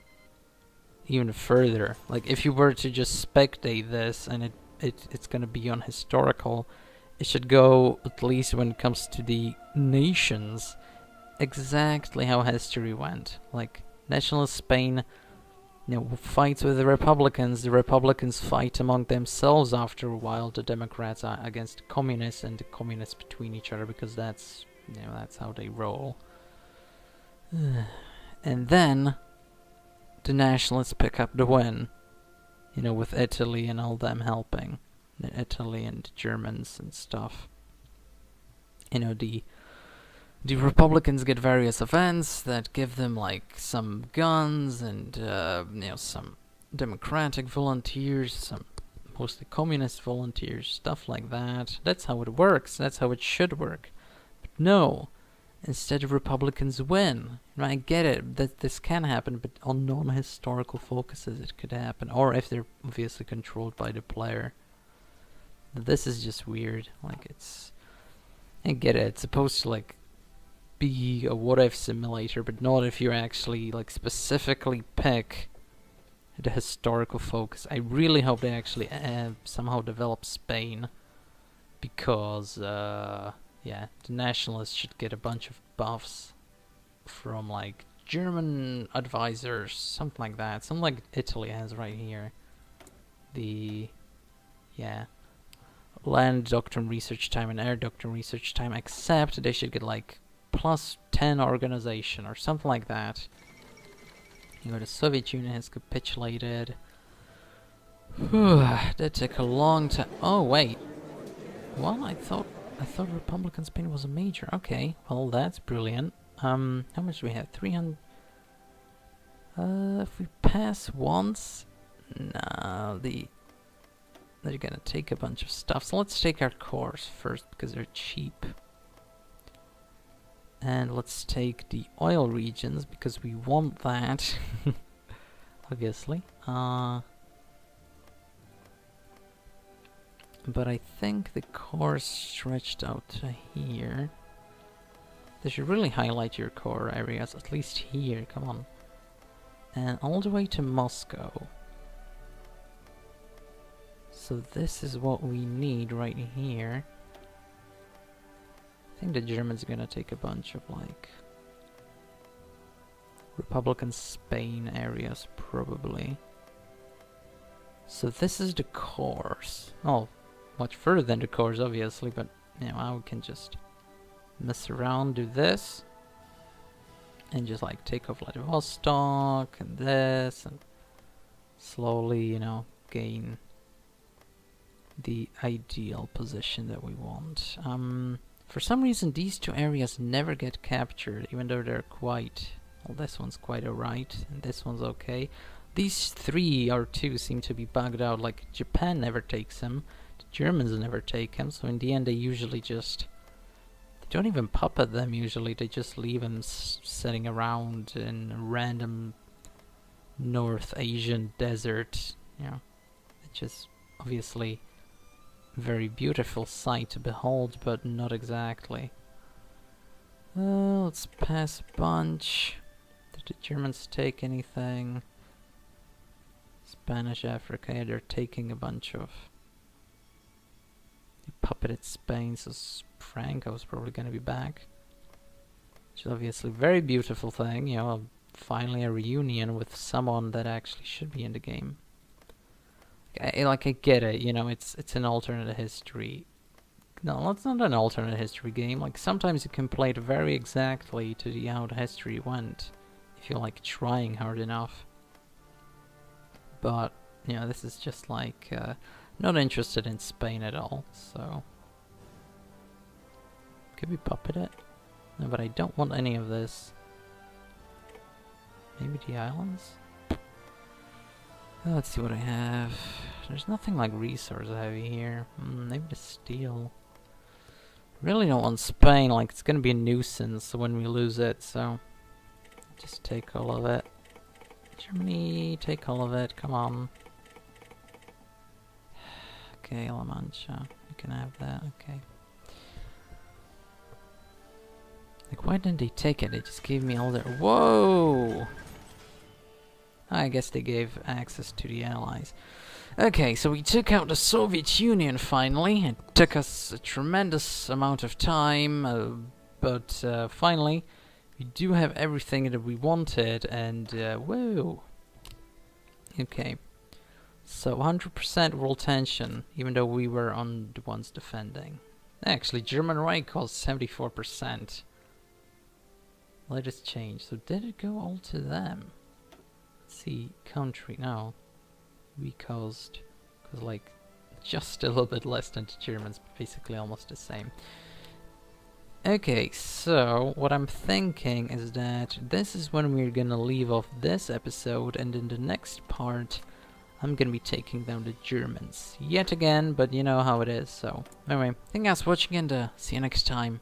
Even further. Like if you were to just spectate this and it's gonna be on historical, it should go, at least when it comes to the nations, exactly how history went. Like nationalist Spain, fights with the Republicans fight among themselves after a while, the Democrats are against the communists, and the communists between each other, because that's, that's how they roll. And then the nationalists pick up the win, with Italy and all them helping. Italy and the Germans and stuff. The Republicans get various events that give them like some guns and some democratic volunteers, some mostly communist volunteers, stuff like that. That's how it works. That's how it should work. But no, instead Republicans win. I get it that this can happen, but on non-historical focuses it could happen, or if they're obviously controlled by the player. This is just weird. Like I get it. It's supposed to like be a what-if simulator, but not if you actually like specifically pick the historical focus. I really hope they actually somehow develop Spain, because the nationalists should get a bunch of buffs from like German advisors, something like that, something like Italy has right here. Land doctrine research time and air doctrine research time, except they should get like +10 organization or something like that. The Soviet Union has capitulated. That took a long time. Oh wait, well, I thought I thought Republican Spain was a major. Okay, well that's brilliant. How much do we have? 300. If we pass once, no, they're gonna take a bunch of stuff. So let's take our cores first because they're cheap. And let's take the oil regions because we want that. Obviously. But I think the core stretched out to here. They should really highlight your core areas, at least here, come on. And all the way to Moscow. So this is what we need right here. I think the Germans are gonna take a bunch of like Republican Spain areas, probably. So this is the cores. Oh, much further than the cores, obviously, but you know, I can just mess around, do this, and just like take off Vladivostok and this, and slowly, you know, gain the ideal position that we want. For some reason, these two areas never get captured, even though they're quite. Well, this one's quite alright, and this one's okay. These 3 or 2 seem to be bugged out. Like Japan never takes them. The Germans never take them, so in the end they usually just... They don't even puppet them usually, they just leave them sitting around in a random North Asian desert, you know. It's just obviously a very beautiful sight to behold, but not exactly. Let's pass a bunch. Did the Germans take anything? Spanish Africa, yeah, they're taking a bunch of... They puppeted Spain, so Franco's probably gonna be back. Which is obviously a very beautiful thing, you know, finally a reunion with someone that actually should be in the game. I get it, you know, it's an alternate history. No, it's not an alternate history game. Like, sometimes you can play it very exactly to the how the history went, if you're like trying hard enough. But, you know, this is just like, not interested in Spain at all, so... Could we puppet it? No, but I don't want any of this. Maybe the islands? Let's see what I have. There's nothing like resource heavy here. Maybe the steel. Really don't want Spain, like it's gonna be a nuisance when we lose it, so... Just take all of it. Germany, take all of it, come on. Okay, La Mancha, you can have that, okay. Like, why didn't they take it? They just gave me all their... Whoa! I guess they gave access to the Allies. Okay, so we took out the Soviet Union finally. It took us a tremendous amount of time, but finally we do have everything that we wanted, and whoa! Okay, so 100% world tension, even though we were on the ones defending. Actually, German Reich was 74%. Let us change. So did it go all to them? Let's see, country, no. We caused, cause like, just a little bit less than the Germans, but basically almost the same. Okay, so what I'm thinking is that this is when we're gonna leave off this episode, and in the next part I'm gonna be taking down the Germans yet again, but you know how it is. So anyway, thank you guys for watching, and see you next time.